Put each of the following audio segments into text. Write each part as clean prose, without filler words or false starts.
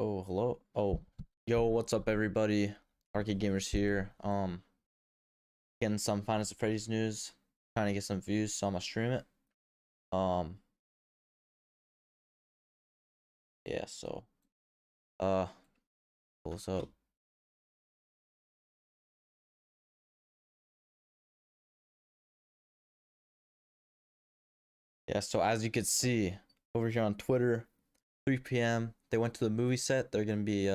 Oh, hello. Oh, yo, what's up, everybody? Arcade Gamers here. Getting some Final Fantasy Freddy's news. Trying to get some views, so I'm gonna stream it. Um, yeah. So, uh, pull this up. Yeah. So as you can see over here on Twitter, 3 p.m. They went to the movie set. They're gonna be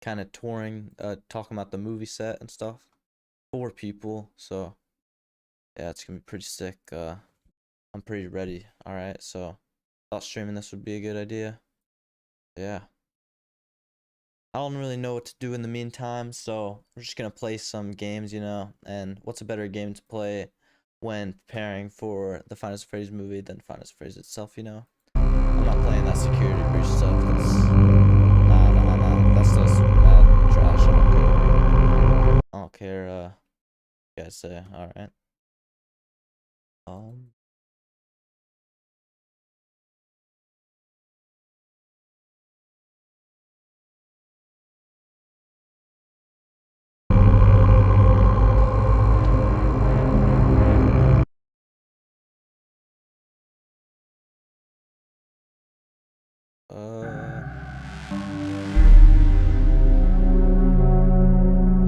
kind of touring, talking about the movie set and stuff. 4 people. So yeah, it's gonna be pretty sick. I'm pretty ready. All right. So, thought streaming this would be a good idea. Yeah. I don't really know what to do in the meantime, so we're just gonna play some games, and what's a better game to play when preparing for the Final Freddy's movie than Final Freddy's itself. I'm not playing that security breach stuff. Nah. That's just mad trash. I don't care, you guys say. Alright. Um,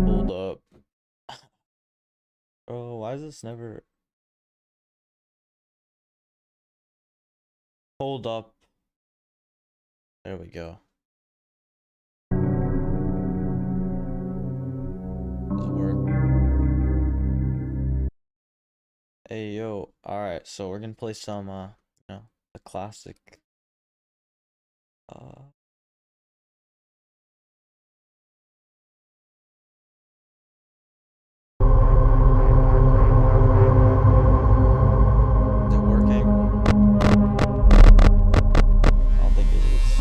hold up. Bro, why is this never... Hold up. There we go. Does it work? Hey, yo. Alright, so we're gonna play some, the classic, uh, is it working? I don't think it is.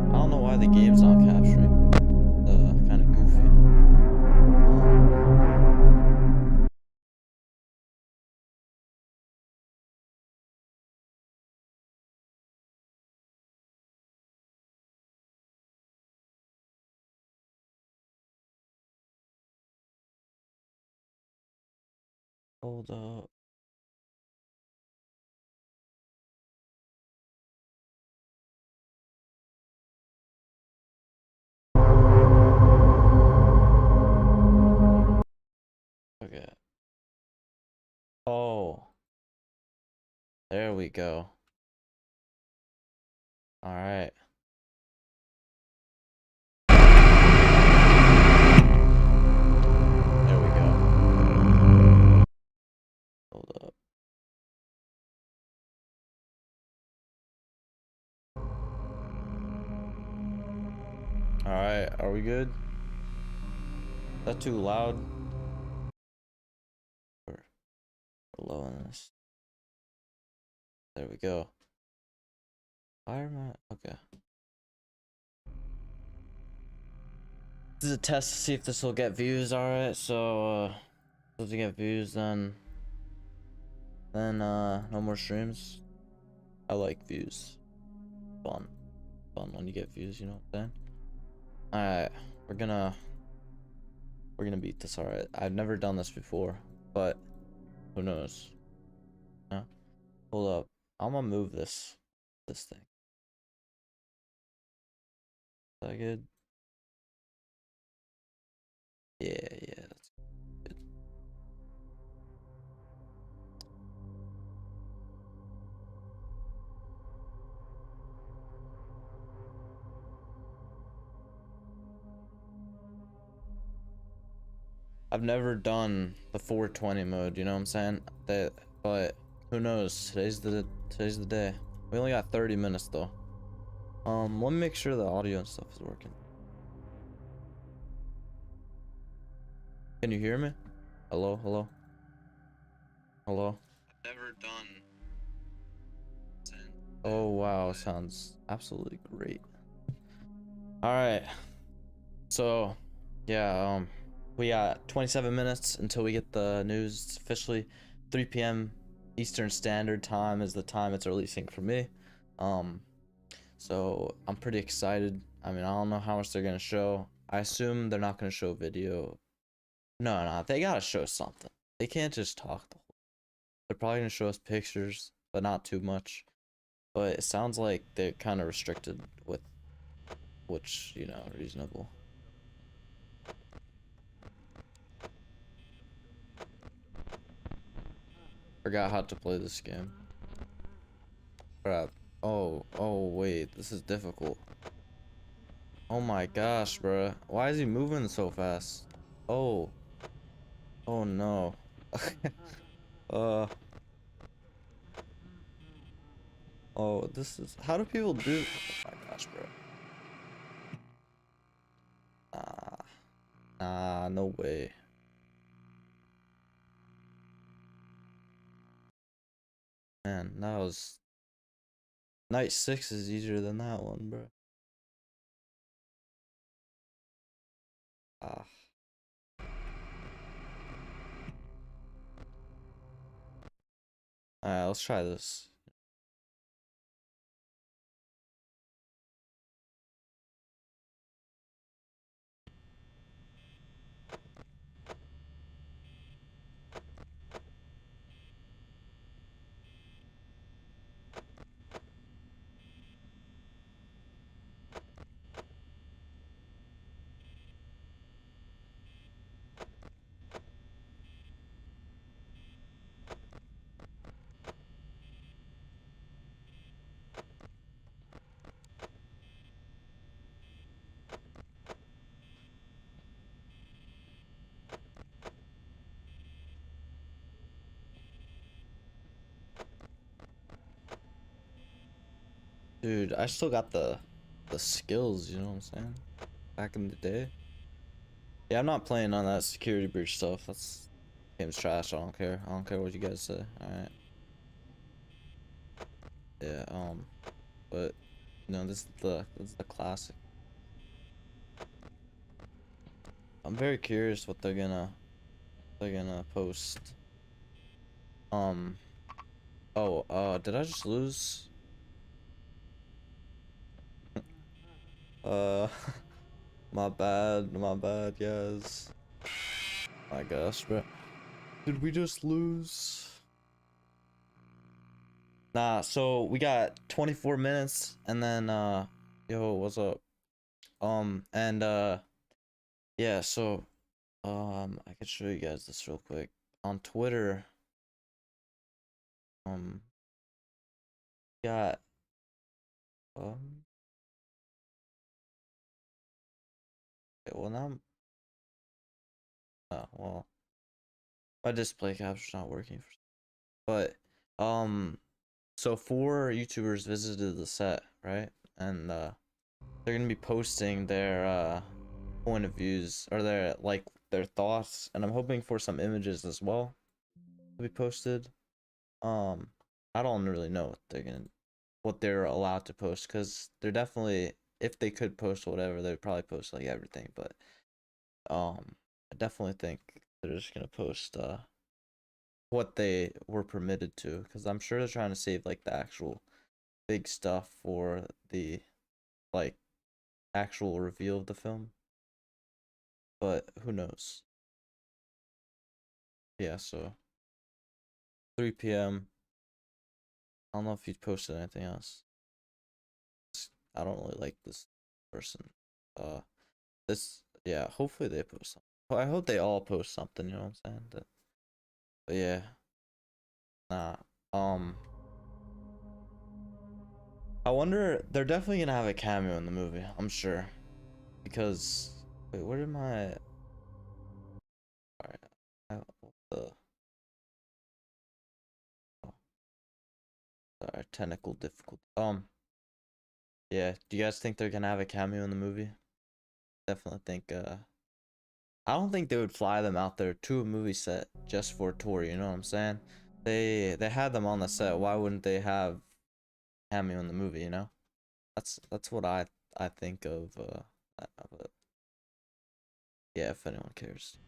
I don't know why the game's not capturing. Kind of goofy. Hold up. Okay. Oh, there we go. All right. There we go. Hold up. All right. Are we good? Is that too loud? Or low on this? There we go. Fireman. Okay. This is a test to see if this will get views. All right. So, if it get views, then no more streams. I like views. Fun when you get views. You know what I'm saying? All right. We're gonna beat this. All right. I've never done this before, but who knows? Huh? Hold up. I'm gonna move this thing. Is that good? Yeah, that's good. I've never done the 420 mode, you know what I'm saying? But who knows? Today's the day. We only got 30 minutes though. Let me make sure the audio and stuff is working. Can you hear me? Hello? Hello? Never done. Oh wow, sounds absolutely great. All right. So, yeah, we got 27 minutes until we get the news. It's officially 3 p.m. Eastern Standard Time is the time it's releasing for me. Um, so I'm pretty excited. I mean, I don't know how much they're gonna show. I assume they're not gonna show video. No, they gotta show something. They can't just talk the whole. They're probably gonna show us pictures, but not too much. But it sounds like they're kind of restricted with, which, you know, reasonable. Forgot how to play this game. Crap. Oh, wait, this is difficult. Oh my gosh, bruh. Why is he moving so fast? Oh. Oh no. uh. Oh, this is. How do people do? Oh my gosh, bro. Nah, no way. Man, that was. Night 6 is easier than that one, bro. Ah. Alright, let's try this. Dude, I still got the skills, you know what I'm saying? Back in the day. Yeah, I'm not playing on that security breach stuff. That's game's trash. I don't care. I don't care what you guys say. Alright. Yeah, but you know, this is the classic. I'm very curious what they're gonna post. Um oh, did I just lose? Uh my bad guys. My gosh, bro. Did we just lose? Nah, so we got 24 minutes and then yo, what's up? And yeah, so I could show you guys this real quick. On Twitter, um got um okay, well now well my display capture's not working but so 4 YouTubers visited the set, right? And they're gonna be posting their point of views or their their thoughts, and I'm hoping for some images as well to be posted. um I don't really know what they're allowed to post, because they're definitely, if they could post whatever, they'd probably post like everything, but I definitely think they're just gonna post what they were permitted to, because I'm sure they're trying to save like the actual big stuff for the like actual reveal of the film, but who knows. Yeah, so 3 p.m. I don't know if you posted anything else. I don't really like this person. This, yeah, hopefully they post something. Well, I hope they all post something, you know what I'm saying? But yeah, nah. Um, I wonder, they're definitely gonna have a cameo in the movie, I'm sure. Because, wait, where did my, alright, what the, oh, sorry, technical difficulty. Yeah, do you guys think they're gonna have a cameo in the movie? Definitely think, I don't think they would fly them out there to a movie set just for a tour, you know what I'm saying? They had them on the set. Why wouldn't they have cameo in the movie? You know, that's what I think of. But yeah, if anyone cares.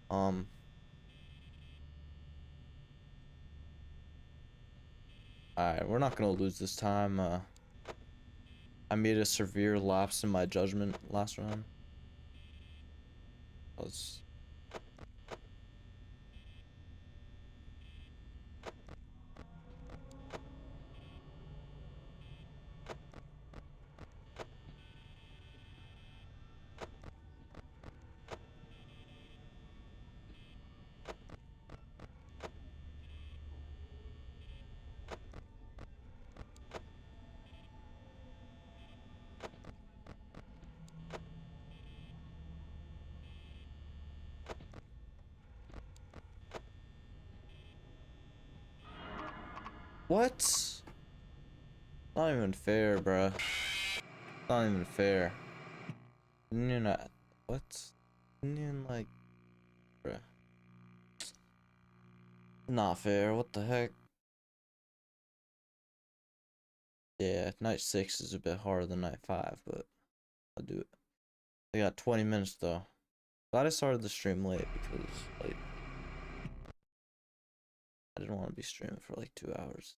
Um. All right, we're not gonna lose this time. I made a severe lapse in my judgment last round. Was what? Not even fair, bruh. Not even fair. You're not. What? You're like, bruh. Not fair. What the heck? Yeah, night 6 is a bit harder than night 5, but I'll do it. I got 20 minutes though. Glad I started the stream late because like I didn't want to be streaming for like 2 hours.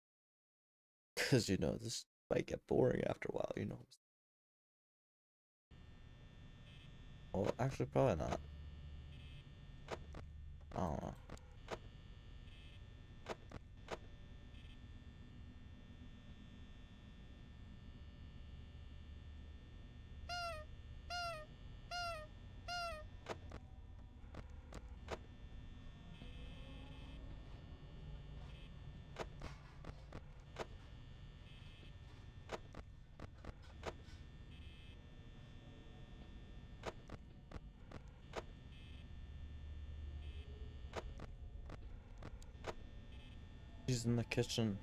Cause you know this might get boring after a while, you know. Well, actually probably not. I don't know. She's in the kitchen.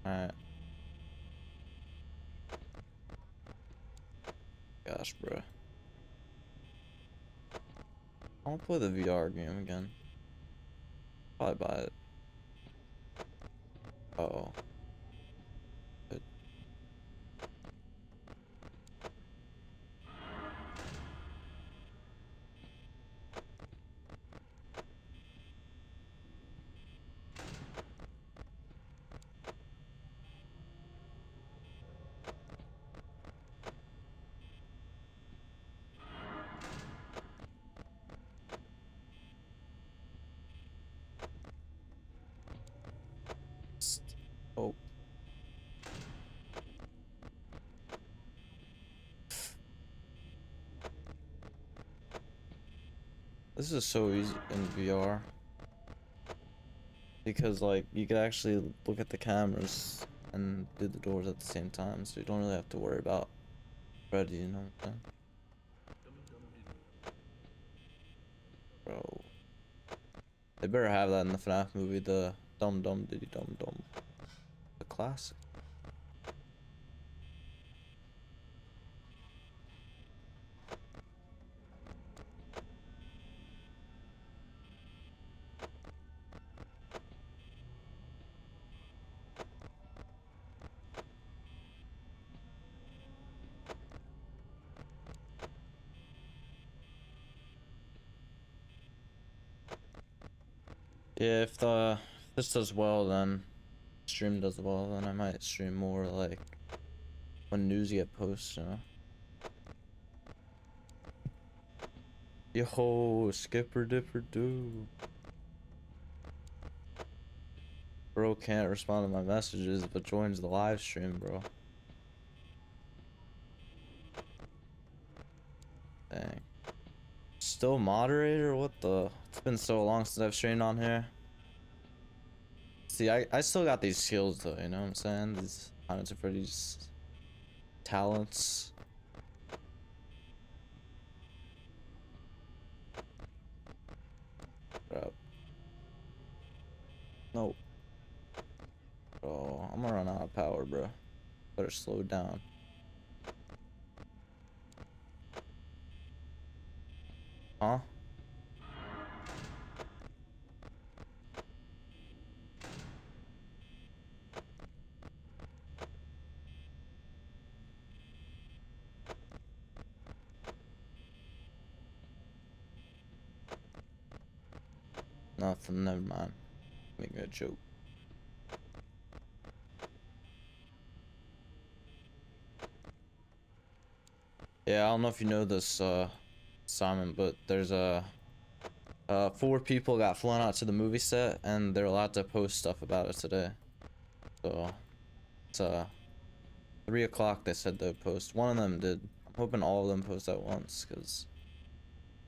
Alright. Gosh, bro. I want to play the VR game again. Probably buy it. Uh oh. Good. Oh. This is so easy in VR. Because like you could actually look at the cameras and do the doors at the same time, so you don't really have to worry about Freddy, you know what I'm saying? Bro. They better have that in the FNAF movie, the Dum Dum Diddy Dum Dum. The classic. Yeah, if this does well, then stream does well, then I might stream more like when news get posted, you know? Yo, Skipper Dipper Doo. Bro can't respond to my messages, but joins the live stream, bro. Dang. Still moderator? What the? It's been so long since I've streamed on here. See, I still got these skills though, you know what I'm saying? These Hundreds of Freddy's talents. Bro. No. Bro, I'm gonna run out of power, bro. Better slow down. Huh? Nothing, never mind. Making a joke. Yeah, I don't know if you know this, Simon, but there's a 4 people got flown out to the movie set, and they're allowed to post stuff about it today. So it's 3 o'clock. They said they'd post. One of them did. I'm hoping all of them post at once, because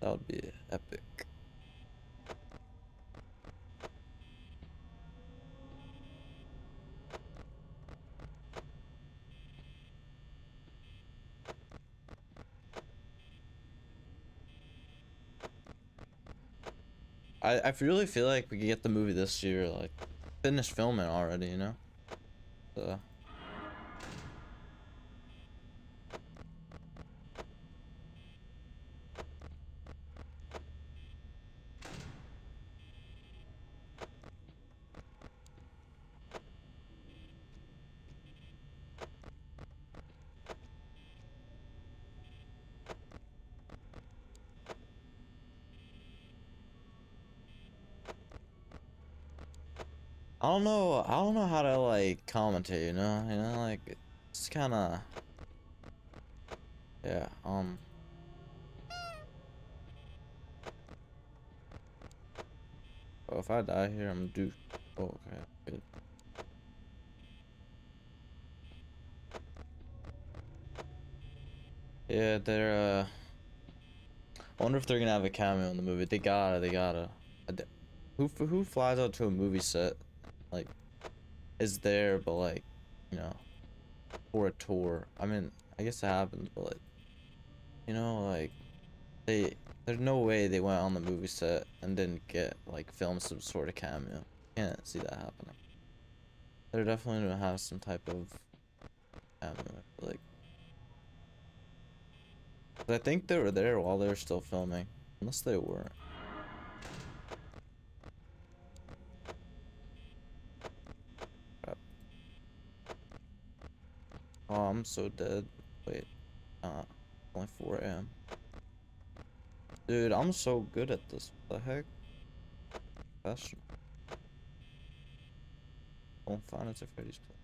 that would be epic. I really feel like we could get the movie this year, like finish filming already, you know? So I don't know how to like commentate, you know, like it's kind of, yeah, oh, if I die here, I'm due. Oh, okay, good. Yeah, they're, I wonder if they're gonna have a cameo in the movie. They gotta. Who flies out to a movie set, like, is there, but like, you know, for a tour? I mean, I guess it happens, but like, you know, like, there's no way they went on the movie set and didn't get, like, film some sort of cameo. Can't see that happening. They're definitely gonna have some type of cameo, like, 'cause I think they were there while they were still filming, unless they weren't. Crap. Oh, I'm so dead. Wait, only 4 a.m. Dude, I'm so good at this. What the heck? That's don't find it to Freddy's place.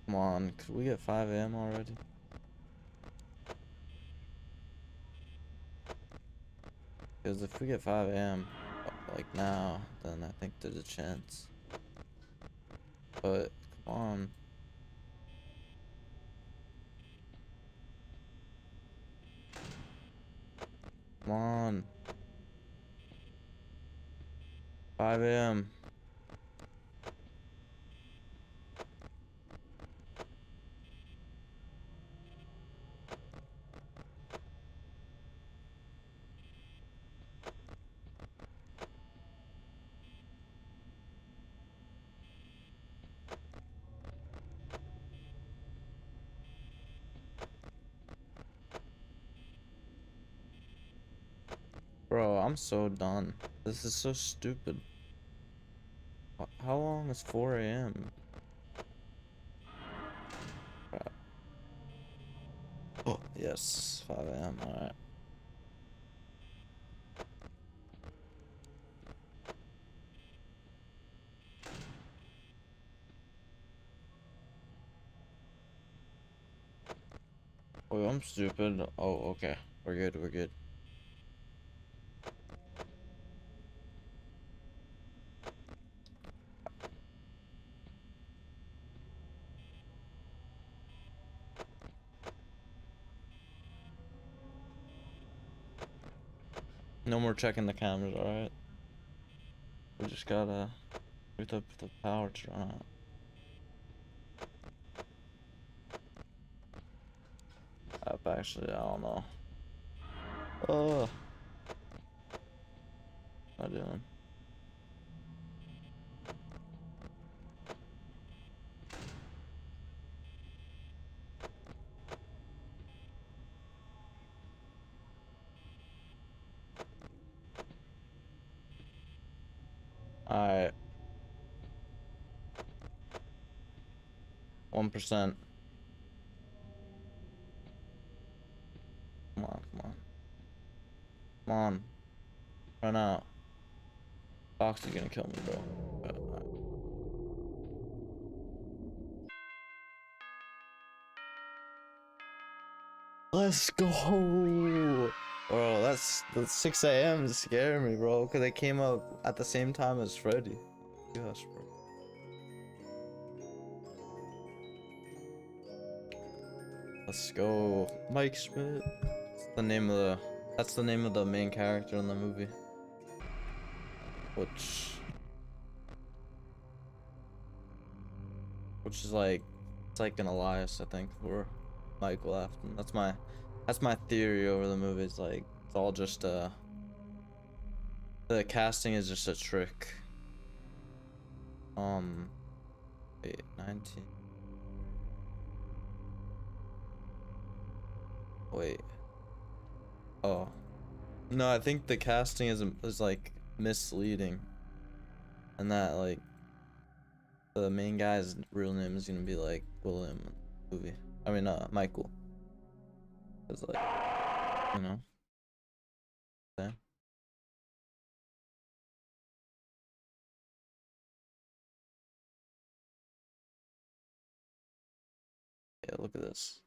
Come on, could we get 5 a.m. already? Because if we get 5 a.m. like now, then I think there's a chance. But come on. Come on. 5 a.m. Bro, I'm so done. This is so stupid. How long is 4 a.m.? Oh, yes, 5 a.m. Alright. Oh, I'm stupid. Oh, okay. We're good, we're good. No more checking the cameras, alright? We just gotta wait up the power to run out. Actually, I don't know. Oh, what am I doing? Alright. 1%. Come on, come on. Come on. Run out. Fox is gonna kill me, bro. Let's go! Bro, that's the 6 a.m. scared me, bro, because they came up at the same time as Freddy. Gosh, bro. Let's go. Mike Schmidt. That's the name of the main character in the movie. Which is like, it's like an Elias, I think, for Michael Afton. That's my theory over the movie. It's like, it's all just the casting is just a trick. Wait, 19. Wait. Oh. No, I think the casting is like misleading. And that like the main guy's real name is gonna be like William in the movie. I mean Michael. It's like, you know. Same. Yeah, look at this.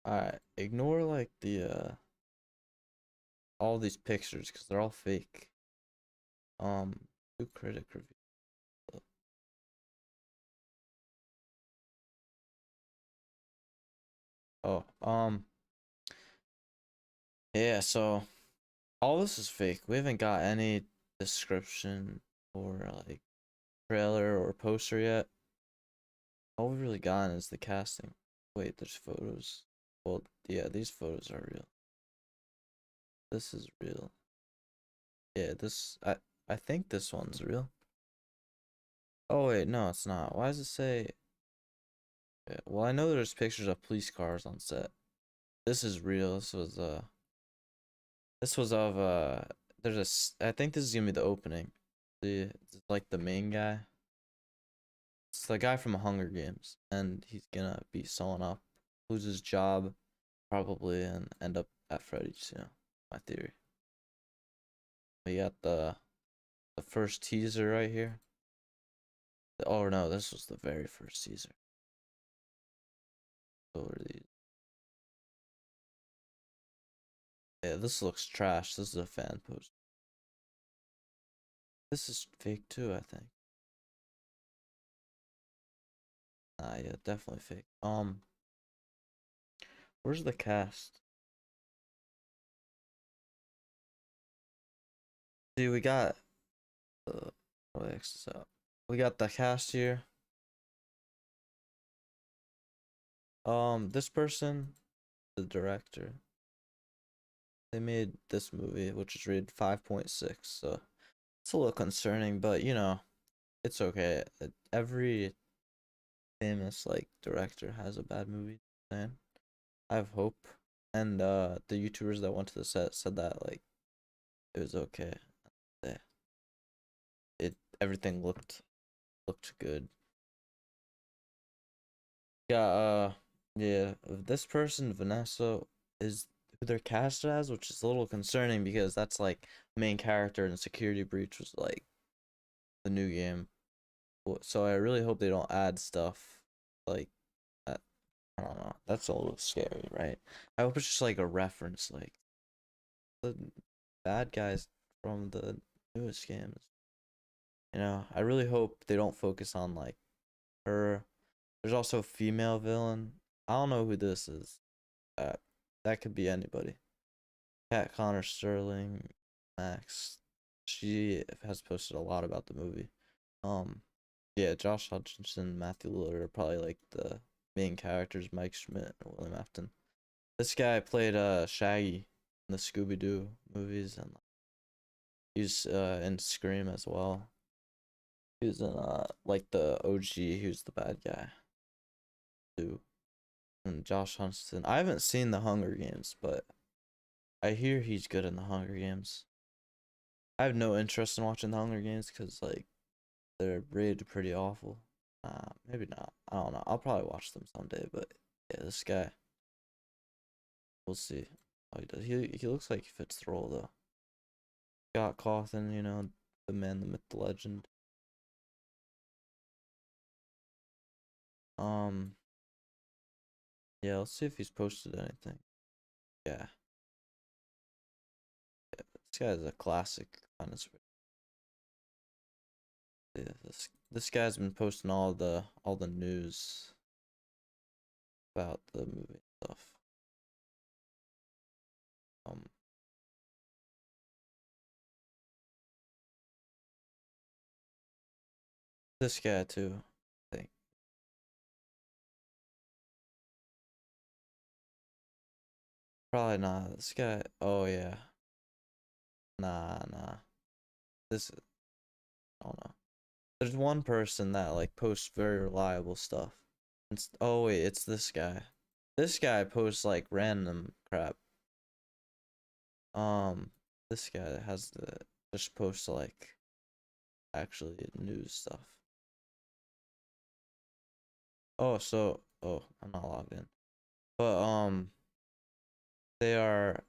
Alright, ignore like the all these pictures because they're all fake. Do critic review. Oh, yeah, so all this is fake. We haven't got any description or like trailer or poster yet. All we've really gotten is the casting. Wait, there's photos. Well, yeah, these photos are real. This is real. Yeah, I think this one's real. Oh wait, no, it's not. Why does it say? Yeah, well, I know there's pictures of police cars on set. This is real. This was of I think this is gonna be the opening. It's like the main guy. It's the guy from Hunger Games, and he's gonna be sewing up, lose his job, probably, and end up at Freddy's. You know, my theory. We got the first teaser right here. Oh no, this was the very first teaser. What were these? Yeah, this looks trash. This is a fan post. This is fake too, I think. Yeah, definitely fake. Where's the cast? See, we got what X this out. We got the cast here. This person, the director, they made this movie, which is rated 5.6. So it's a little concerning, but you know, it's okay. Every famous like director has a bad movie. Man, I have hope. And the YouTubers that went to the set said that like it was okay. They, everything looked good. Yeah, yeah, this person, Vanessa, is who they're cast as, which is a little concerning because that's like main character in Security Breach was like the new game. So I really hope they don't add stuff like that. I don't know. That's a little scary, right? I hope it's just like a reference, like the bad guys from the newest games. You know, I really hope they don't focus on like her. There's also a female villain. I don't know who this is. Uh, that could be anybody. Kat Connor Sterling, Max. She has posted a lot about the movie. Yeah, Josh Hutcherson, Matthew Lillard are probably like the main characters. Mike Schmidt and William Afton. This guy played Shaggy in the Scooby Doo movies, and he's in Scream as well. He was in like the OG. He was the bad guy too. And Josh Hutcherson. I haven't seen the Hunger Games, but I hear he's good in the Hunger Games. I have no interest in watching the Hunger Games because like they're rated pretty awful. Maybe not. I don't know. I'll probably watch them someday, but yeah, this guy, we'll see how he does. He looks like he fits the role though. Scott Cawthon, you know, the man, the myth, the legend. Um, yeah, let's see if he's posted anything. Yeah, this guy's a classic on his. Yeah, this guy's been posting all the news about the movie stuff. Um, this guy too, I think. Probably not. This guy. Oh yeah. Nah. This. I don't know. There's one person that like posts very reliable stuff. Oh wait, it's this guy. This guy posts like random crap. Um, this guy has the just posts like actually news stuff. Oh, I'm not logged in. But they are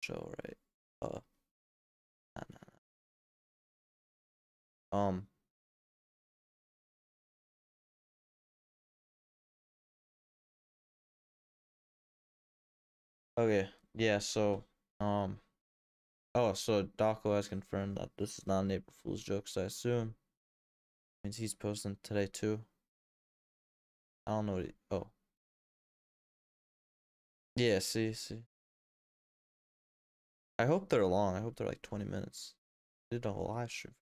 show right. Nah. Okay, yeah. Um, so Daco has confirmed that this is not an April Fool's joke. So I assume means he's posting today too. I don't know what oh. Yeah, see. I hope they're long. I hope they're like 20 minutes. Did a whole live stream.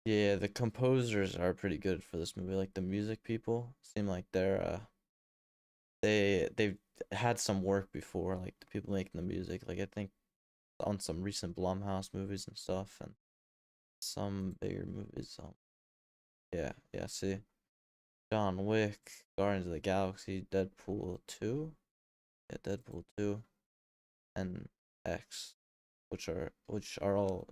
Yeah, the composers are pretty good for this movie. Like the music people seem like they've had some work before, like the people making the music. Like I think on some recent Blumhouse movies and stuff and some bigger movies. Yeah, see. John Wick, Guardians of the Galaxy, Deadpool 2. Yeah, Deadpool 2 and X, which are all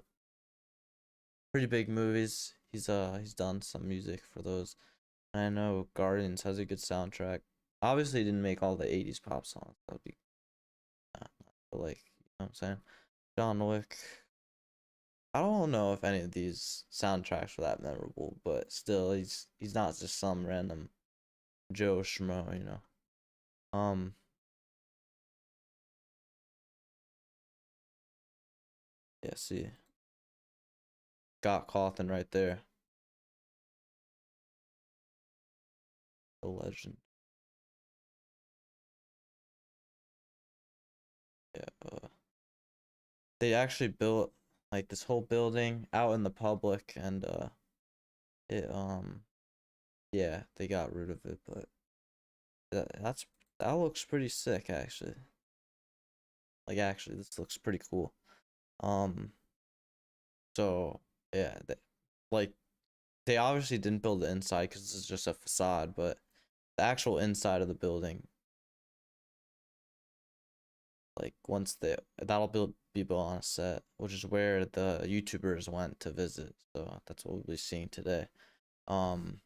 pretty big movies. He's done some music for those. And I know Guardians has a good soundtrack. Obviously, he didn't make all the '80s pop songs. That'd be but like you know what I'm saying. John Wick. I don't know if any of these soundtracks were that memorable, but still, he's not just some random Joe Schmo, you know. Um, yeah. See, Scott Cawthon right there, the legend. Yeah. They actually built like this whole building out in the public, and it yeah, they got rid of it, but that looks pretty sick actually. Like actually, this looks pretty cool. Um, so yeah, like they obviously didn't build the inside because this is just a facade, but the actual inside of the building, like once be built on a set, which is where the YouTubers went to visit. So that's what we'll be seeing today. Um,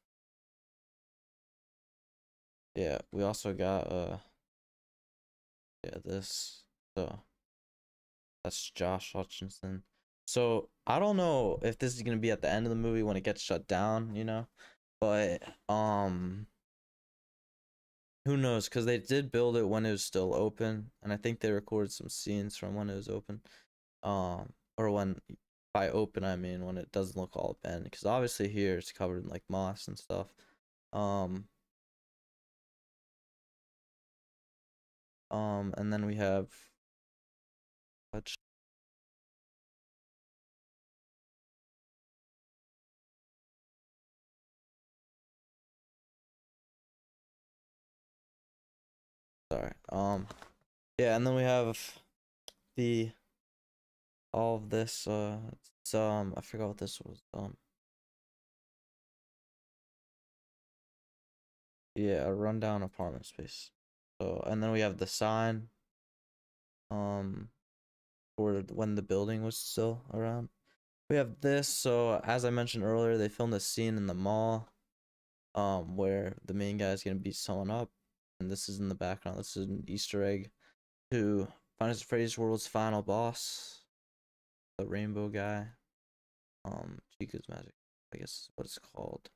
yeah, we also got yeah, this. So that's Josh Hutchinson. So I don't know if this is gonna be at the end of the movie when it gets shut down, you know, but who knows? Because they did build it when it was still open, and I think they recorded some scenes from when it was open. Or when by open I mean when it doesn't look all bent, because obviously here it's covered in like moss and stuff. Um, and then we have. Sorry. Yeah, and then we have the all of this. It's, I forgot what this was. Yeah, a rundown apartment space. So, and then we have the sign, for when the building was still around. We have this. So as I mentioned earlier, they filmed a scene in the mall, where the main guy is gonna beat someone up, and this is in the background. This is an Easter egg to Final Freddy's World's final boss, the rainbow guy. Chica's Magic, I guess is what it's called.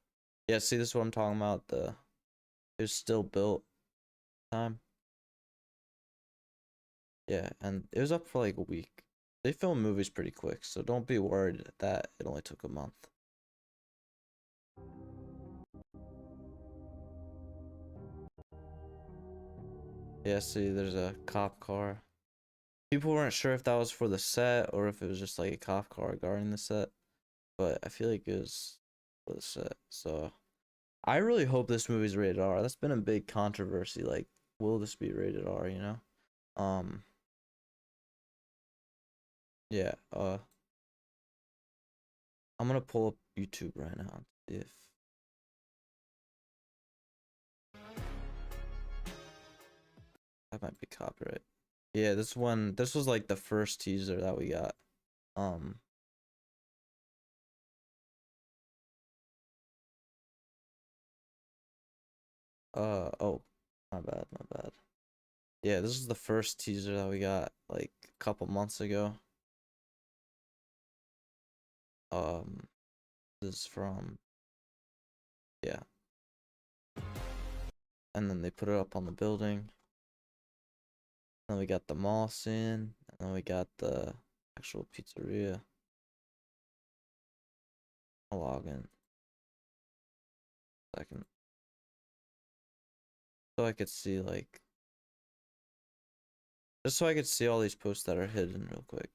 Yeah, see, this is what I'm talking about. It was still built time. Yeah, and it was up for like a week. They film movies pretty quick, so don't be worried that it only took a month. Yeah, see, there's a cop car. People weren't sure if that was for the set or if it was just like a cop car guarding the set, but I feel like it was for the set. So I really hope this movie's rated R. That's been a big controversy. Like, will this be rated R? You know? Um. Yeah. I'm gonna pull up YouTube right now. If that might be copyright. Yeah, this one. This was like the first teaser that we got. Um. Oh, my bad. My bad. Yeah, this is the first teaser that we got like a couple months ago. This is from, yeah, and then they put it up on the building. Then we got the mall scene, and then we got the actual pizzeria. I'll log in. Second, so I could see like, just so I could see all these posts that are hidden real quick.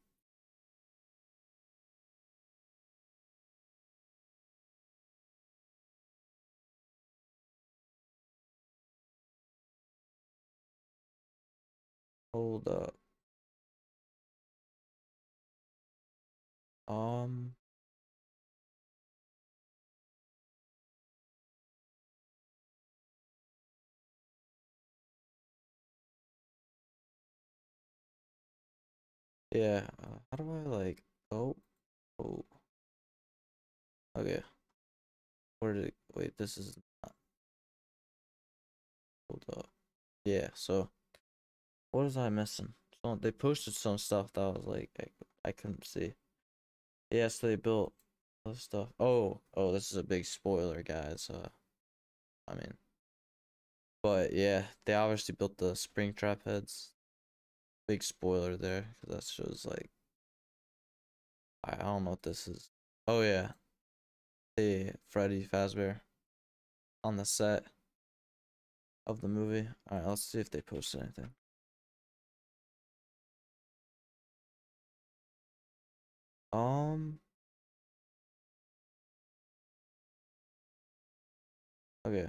Hold up. Um, yeah. How do I like? Oh, oh. Okay. Where did it? Wait, this is not. Hold up. Yeah. So, what was I missing? So they posted some stuff that was like I couldn't see. Yeah, so they built other stuff. Oh, this is a big spoiler, guys. I mean, but yeah, they obviously built the spring trap heads. Big spoiler there, because that shows like I don't know what this is. Oh yeah, the Freddy Fazbear on the set of the movie. All right, let's see if they posted anything. Um, okay.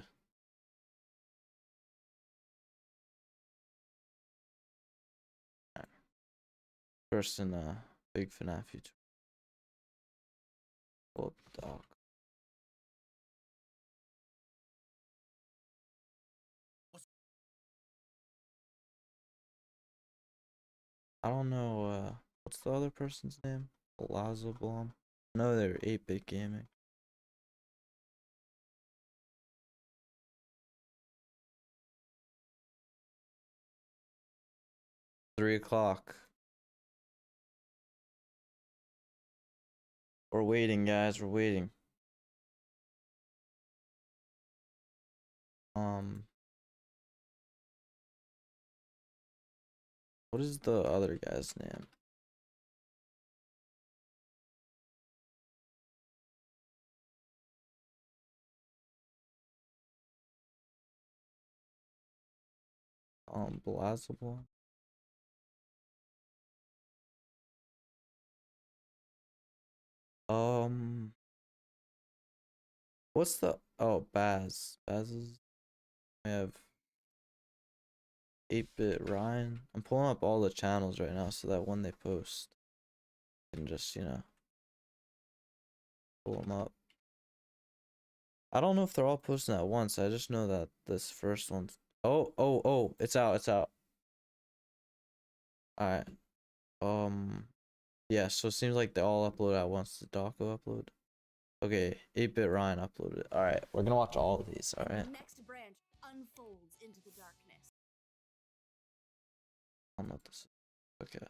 All right. First in big FNAF YouTube. Pull up the doc. I don't know. What's the other person's name? Lazo Blom. No, they're 8-bit gaming. 3 o'clock. We're waiting, guys. We're waiting. Um, what is the other guy's name? Blazable. Um, what's the Baz? Baz is I have 8-bit Ryan. I'm pulling up all the channels right now so that when they post, I can just pull them up. I don't know if they're all posting at once. I just know that this first one's Oh, it's out, it's out. Alright. Yeah, so it seems like they all upload at once. The Doco upload. Okay, 8-bit Ryan uploaded. Alright, we're gonna watch all of these, alright? The next branch unfolds into the darkness. I don't know what this is. Okay.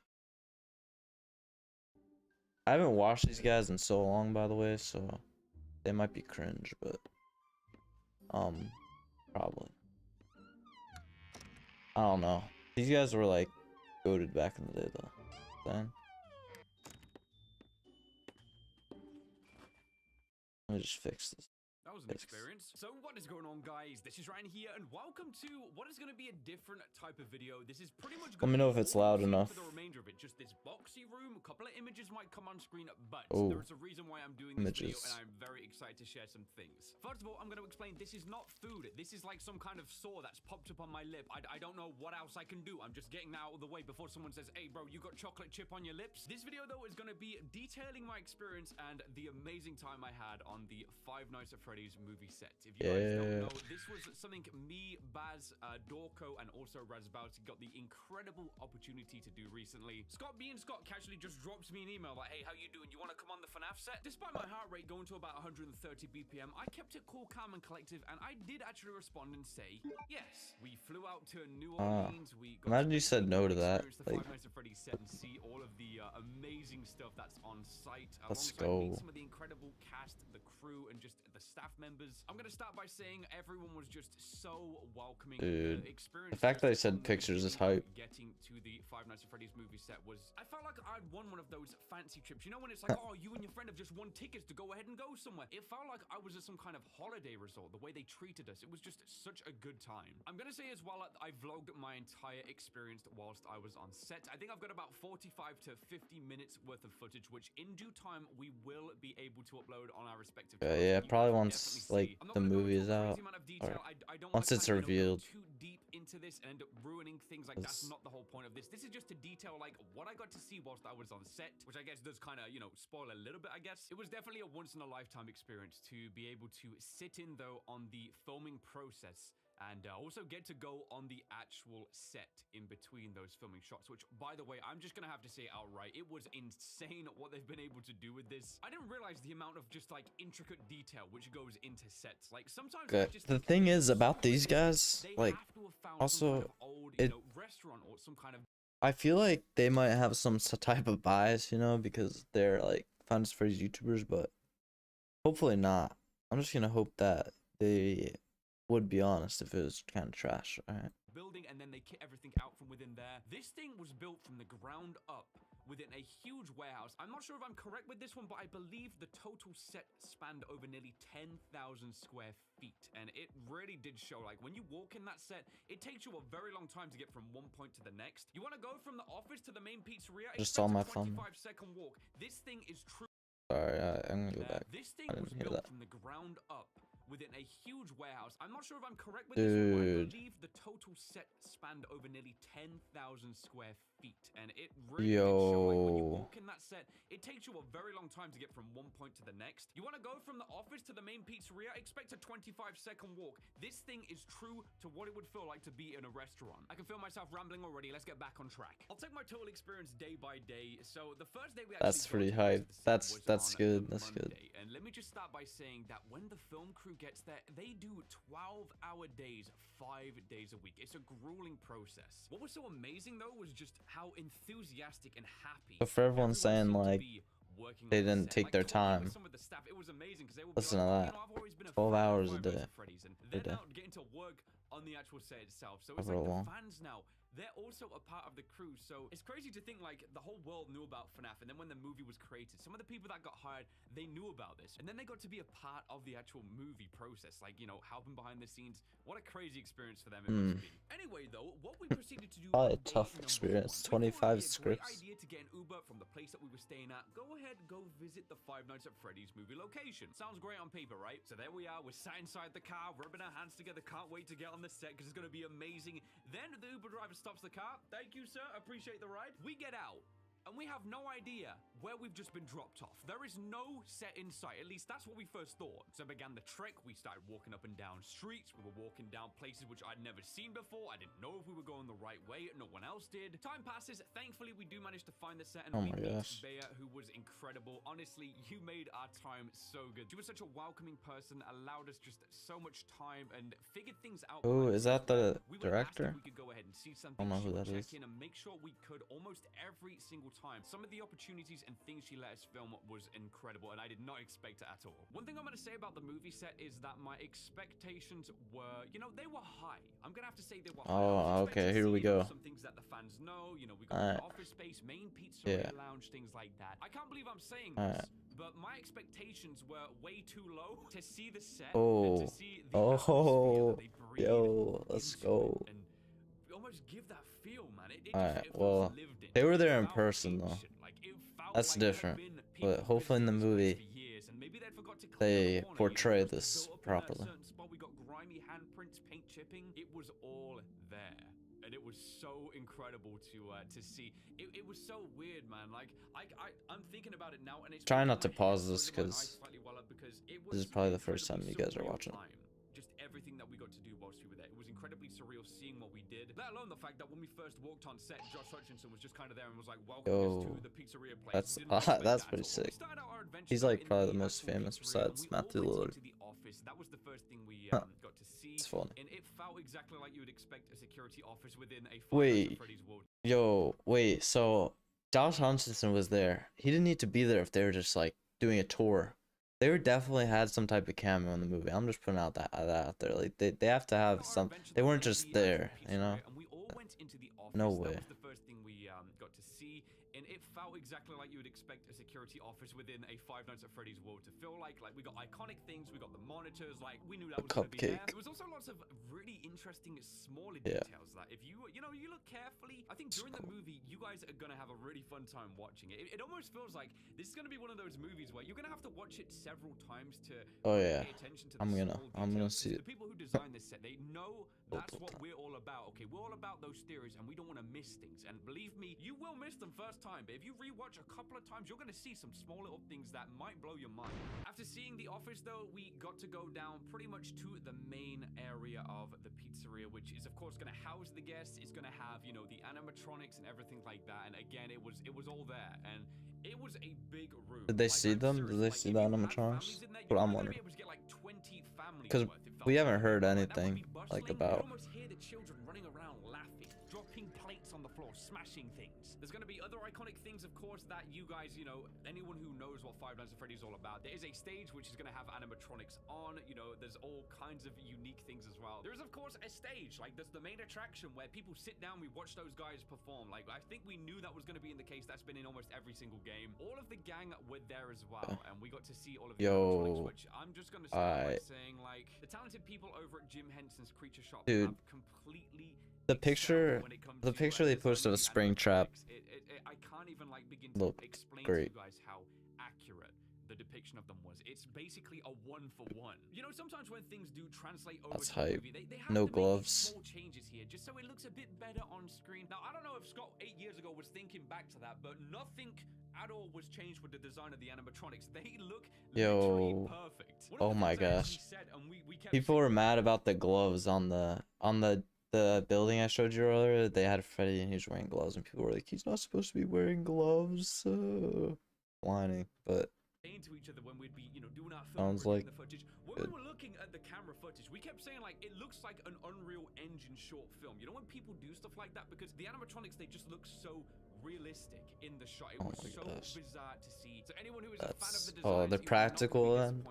I haven't watched these guys in so long, by the way, so they might be cringe, but probably. I don't know. These guys were like goated back in the day though. Then let me just fix this. That was an experience. So what is going on, guys? This is Ryan here, and welcome to what is going to be a different type of video. This is pretty much Let me know if it's loud enough. For the remainder of it, just this boxy room. A couple of images might come on screen, but Oh, there's a reason why I'm doing this video, and I'm very excited to share some things. First of all, I'm going to explain this is not food. This is like some kind of sore that's popped up on my lip. I don't know what else I can do. I'm just getting that out of the way before someone says, "Hey, bro, you got chocolate chip on your lips." This video, though, is going to be detailing my experience and the amazing time I had on the Five Nights at Freddy's movie set. If you guys don't know, this was something me, Baz, Dorko, and also Razbout got the incredible opportunity to do recently. Scott casually just drops me an email like, "Hey, how you doing? You want to come on the FNAF set?" Despite my heart rate going to about 130 BPM, I kept it cool, calm, and collective, and I did actually respond and say yes. We flew out to New Orleans. We got imagine you said no to that. the Five Nights at Freddy's set and see all of the amazing stuff that's on site. Let's alongside go. meet some of the incredible cast, the crew, and just the staff members. I'm gonna start by saying everyone was just so welcoming. Dude, the fact that I said pictures is hype. Getting to the Five Nights at Freddy's movie set was, I felt like I'd won one of those fancy trips. You know when it's like, oh, you and your friend have just won tickets to go ahead and go somewhere. It felt like I was at some kind of holiday resort. The way they treated us, it was just such a good time. I'm gonna say as well, I vlogged my entire experience whilst I was on set. I think I've got about 45 to 50 minutes worth of footage, which in due time we will be able to upload on our respective channels. Yeah, probably once like the movie is out, or once it's revealed. Too deep into this and end up ruining things. Like, that's not the whole point of this. This is just to detail like what I got to see whilst I was on set, which I guess does kind of, you know, spoil a little bit. I guess it was definitely a once in a lifetime experience to be able to sit in though on the filming process and also get to go on the actual set in between those filming shots, which, by the way, I'm just gonna have to say outright, it was insane what they've been able to do with this. I didn't realize the amount of just like intricate detail which goes into sets. Like sometimes just the thing is about these guys, like, also old, restaurant or some kind of, I feel like they might have some type of bias, you know, because they're like Five Nights at Freddy's YouTubers, but hopefully not. I'm just gonna hope that they would be honest if it was kind of trash, alright? Building, and then they kit everything out from within there. This thing was built from the ground up within a huge warehouse. I'm not sure if I'm correct with this one, but I believe the total set spanned over nearly 10,000 square feet. And it really did show, like, when you walk in that set, it takes you a very long time to get from one point to the next. You want to go from the office to the main pizzeria? Just on my phone. 25-second walk. This thing is true. Sorry, I'm gonna go back. This thing was built from the ground up within a huge warehouse. I'm not sure if I'm correct with this one, but I believe the total set spanned over nearly 10,000 square feet. And it really did show, like, when you walk in that set, it takes you a very long time to get from one point to the next. You want to go from the office to the main pizzeria? Expect a 25-second walk. This thing is true to what it would feel like to be in a restaurant. I can feel myself rambling already. Let's get back on track. I'll take my total experience day by day. So the first day we actually That's pretty hype. That's good. That's good. And let me just start by saying that when the film crew gets there, they do 12-hour days, 5 days a week. It's a grueling process. What was so amazing though was just how enthusiastic and happy. But for everyone saying like they didn't take their time, some of the staff, it was amazing because they would listen be like, to that. I've always been a 12 fan of hours a Five Nights day. at Freddy's, and they're now getting to work on the actual set itself. So it's Overall. like the fans now, they're also a part of the crew. So it's crazy to think like the whole world knew about FNAF, and then when the movie was created, some of the people that got hired, they knew about this, and then they got to be a part of the actual movie process, like, you know, helping behind the scenes. What a crazy experience for them it must be. Anyway though, what we proceeded to do, probably a tough experience. 25 scripts. Idea to get an Uber from the place that we were staying at. Go ahead, go visit the Five Nights at Freddy's movie location. Sounds great on paper, right? So there we are, we're sat inside the car, rubbing our hands together, can't wait to get on the set because it's gonna be amazing. Then the Uber driver stops the car. Thank you, sir. Appreciate the ride. We get out. and we have no idea where we've just been dropped off. There is no set in sight. At least that's what we first thought. So began the trek. We started walking up and down streets. We were walking down places which I'd never seen before. I didn't know if we were going the right way. No one else did. Time passes. Thankfully, we do manage to find the set, and Oh we my meet gosh. Bea, who was incredible. Honestly, you made our time so good. She was such a welcoming person, allowed us just so much time, and figured things out. Oh, behind is the that scenes. the We would ask if director? we could go ahead and see I something. don't know She who would that check is. in and make sure we could almost every single time. Some of the opportunities and things she let us film was incredible, and I did not expect it at all. One thing I'm going to say about the movie set is that my expectations were, you know, they were high. I'm going to have to say they were high. Oh, okay, here we go. Some things that the fans know, you know, we got Alright. an office space, main pizzeria Yeah. lounge, things like that. I can't believe I'm saying Alright. this, but my expectations were way too low to see the set Oh. and to see the Oh, atmosphere that they breathe yo, let's into go. it and almost give that feel, man. It Alright, just, it well, feels lived in. they were It there in felt person, though. ancient. Like, it felt That's like there had different, been but people hopefully in the visiting this place movie, for years, and maybe they'd forgot to clean they the corner, portray you know, this built up in that properly. certain spot. We got grimy handprints, paint chipping. It was all there. And it was so incredible to see. It was so weird, man. Like I'm thinking about it now, and it's Try making not to my hair pause this, under my 'cause eyes slightly well up, because it this is was probably the first incredibly time you guys are surreal watching it. time. Just everything that we got to do whilst we were there. It was incredibly surreal seeing what we did. Let alone the fact that when we first walked on set, Josh Hutchinson was just kind of there and was like, "Welcome us Yo, to the pizzeria place." that's We didn't expect that's that pretty at all. We sick. started out our adventure, He's though, like in probably the the most actual famous pizzeria, besides and we Matthew all went Lillard. into the office. That was the first thing we Huh. got to see. It's fun. And it felt exactly like you would expect a security office within a Five Nights at Wait, Freddy's world. yo, wait. So Josh Hutcherson was there. He didn't need to be there if they were just like doing a tour. They were definitely had some type of cameo in the movie. I'm just putting that out there. Like they have to have some. They weren't just there, you know. And we all went into the office. No That way. was the first thing we got to see, and it felt exactly like you would expect a security office within a Five Nights at Freddy's world to feel like. Like, we got iconic things, we got the monitors, like we knew that A was going to be there. cupcake. There was also lots of really interesting smaller Yeah. details that if you know, you look carefully, I think during the movie you guys are gonna have a really fun time watching it. It almost feels like this is gonna be one of those movies where you're gonna have to watch it several times to Oh yeah, pay attention to the I'm gonna small details, see 'cause it. the people who designed this set, they know that's Multiple what we're all about. Okay, we're all about those theories, and we don't want to miss things. And believe me, you will miss them first time, but if you rewatch a couple of times, you're going to see some small little things that might blow your mind. After seeing the office, though, we got to go down pretty much to the main area of the pizzeria, which is of course going to house the guests. It's going to have, you know, the animatronics and everything like that. And again, it was all there, and it was a big room. Did they Like, see I'm them? serious, Did they like, see if the you had animatronics? families in there, That's what you're I'm gonna wondering. be able to get like 20 families 'Cause worth. It felt we haven't like heard that would be anything, like, bustling. You about- could almost hear the children running around laughing, dropping plates on the floor, smashing things. There's going to be other iconic things, of course, that you guys, you know, anyone who knows what Five Nights at Freddy's is all about. There is a stage which is going to have animatronics on. You know, there's all kinds of unique things as well. There is, of course, a stage, like there's the main attraction where people sit down, we watch those guys perform. Like, I think we knew that was going to be in the case. That's been in almost every single game. All of the gang were there as well, and we got to see all of the animatronics, which I'm just going to start by saying, like, the talented people over at Jim Henson's Creature Shop Dude, have completely the picture they posted of Springtrap I can't even like begin to looked explain great. to you guys how accurate the depiction of them was. It's basically a 1-for-1. You know, sometimes when things do translate over That's to the hype. movie, they have No to make gloves. small changes here just so it looks a bit better on screen. Now, I don't know if Scott 8 years ago was thinking back to that, but nothing at all was changed with the design of the animatronics. They look literally perfect. One of Oh the my things I actually gosh. said, and we kept People were mad about the gloves on the building I showed you earlier. They had Freddy and he was wearing gloves, and people were like, "He's not supposed to be wearing gloves." Whining, but into each other when we'd be, you know, doing our sounds film, like the footage. When good. we were looking at the camera footage, we kept saying, like, it looks like an Unreal Engine short film. You know, when people do stuff like that, because the animatronics, they just look so realistic in the shot. It Oh was my so gosh. bizarre to see. So anyone who is a fan of the That's designs, they're practical then.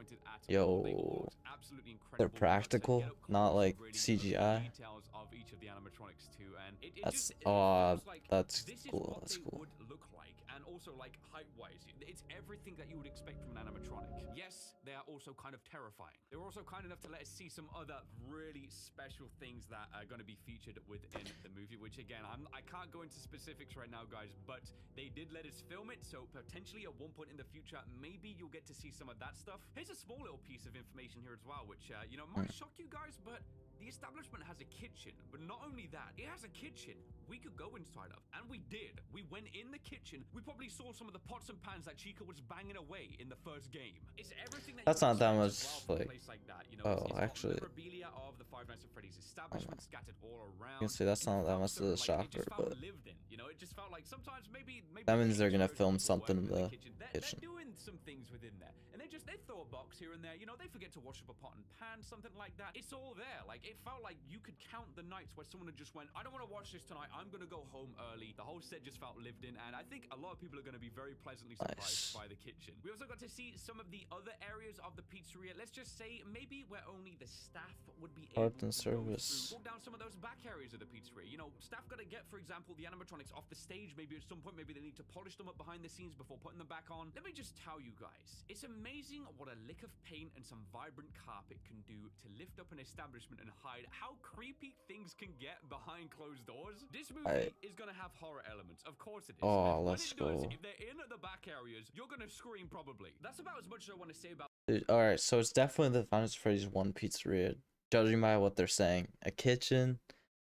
Yo, absolutely incredible. they're practical, Get up not close like and really look at the CGI. details of each of the animatronics too, and it That's just, it feels like that's this is cool. what That's they cool. would look like, and also like height-wise, it's everything that you would expect from an animatronic. Yes, they are also kind of terrifying. They were also kind enough to let us see some other really special things that are going to be featured within the movie, which again, I can't go into specifics right now, guys, but they did let us film it, so potentially at one point in the future, maybe you'll get to see some of that stuff. Here's a small little piece of information here as well, which, you know, might shock you guys, but the establishment has a kitchen. But not only that, it has a kitchen we could go inside of. And we did. We went in the kitchen. We probably saw some of the pots and pans that Chica was banging away in the first game. It's everything that That's you not that expect much, as well from a like- place like that. You know, oh, it's actually- got memorabilia of the Five Nights at Freddy's establishment scattered all around. You can see that's And it not that felt much so, of a like, shocker, it just felt but lived in. You know, it just felt like sometimes maybe that means they're gonna shows film people something in working the kitchen. They're kitchen. doing some things within there, and they throw a box here and there. You know, they forget to wash up a pot and pan, something like that. It's all there. Like, it felt like you could count the nights where someone had just went, I don't want to watch this tonight, I'm gonna go home early. The whole set just felt lived in, and I think a lot of people are going to be very pleasantly surprised Nice. by the kitchen. We also got to see some of the other areas of the pizzeria. Let's just say maybe where only the staff would be able Art and to go service. through, walk down some of those back areas of the pizzeria. You know, staff got to get, for example, the animatronics off the stage. Maybe at some point, maybe they need to polish them up behind the scenes before putting them back on. Let me just tell you guys, it's amazing what a lick of paint and some vibrant carpet can do to lift up an establishment and hide how creepy things can get behind closed doors. This movie is going to have horror elements. Of course it is. Oh, And when let's it does, go. if they're in the back areas, you're going to scream probably. That's about as much as I want to say about Alright, so it's definitely the Final Freddy's 1 pizzeria, judging by what they're saying. A kitchen,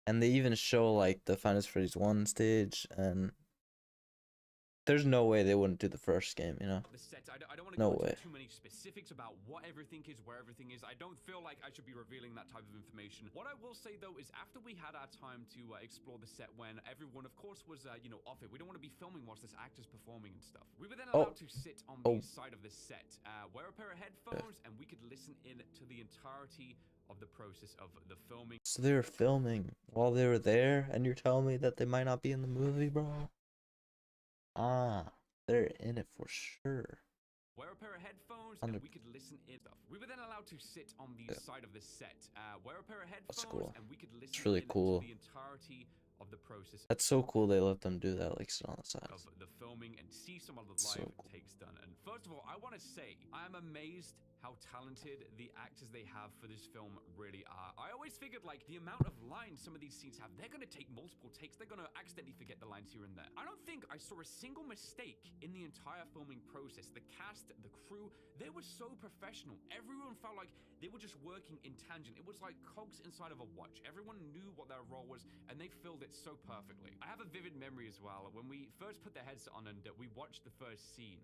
and they even show like the Final Freddy's 1 stage, and there's no way they wouldn't do the first game, you know? the set. I don't want to No go way. into too many specifics about what everything is, where everything is. I don't feel like I should be revealing that type of information. What I will say though is after we had our time to explore the set when everyone of course was you know, off it, we don't want to be filming whilst this actor's performing and stuff. We were then allowed to sit on the side of the set, wear a pair of headphones, and we could listen in to the entirety of the process of the filming. So they were filming while they were there, and you're telling me that they might not be in the movie, bro? Ah, they're in it for sure. Wear a pair of headphones and 100%. we could listen in stuff. We were then allowed to sit on the side of the set, wear a pair of headphones cool. and we could listen It's really in cool. to the entirety of the process That's so cool they let them do that, like sit on the sides. of the filming and see some of the live So cool. takes done. And first of all, I want to say I am amazed how talented the actors they have for this film really are. I always figured like the amount of lines some of these scenes have, they're going to take multiple takes. They're going to accidentally forget the lines here and there. I don't think I saw a single mistake in the entire filming process. The cast, the crew, they were so professional. Everyone felt like they were just working in tangent. It was like cogs inside of a watch. Everyone knew what their role was and they filled it so perfectly. I have a vivid memory as well. When we first put the headset on and we watched the first scene,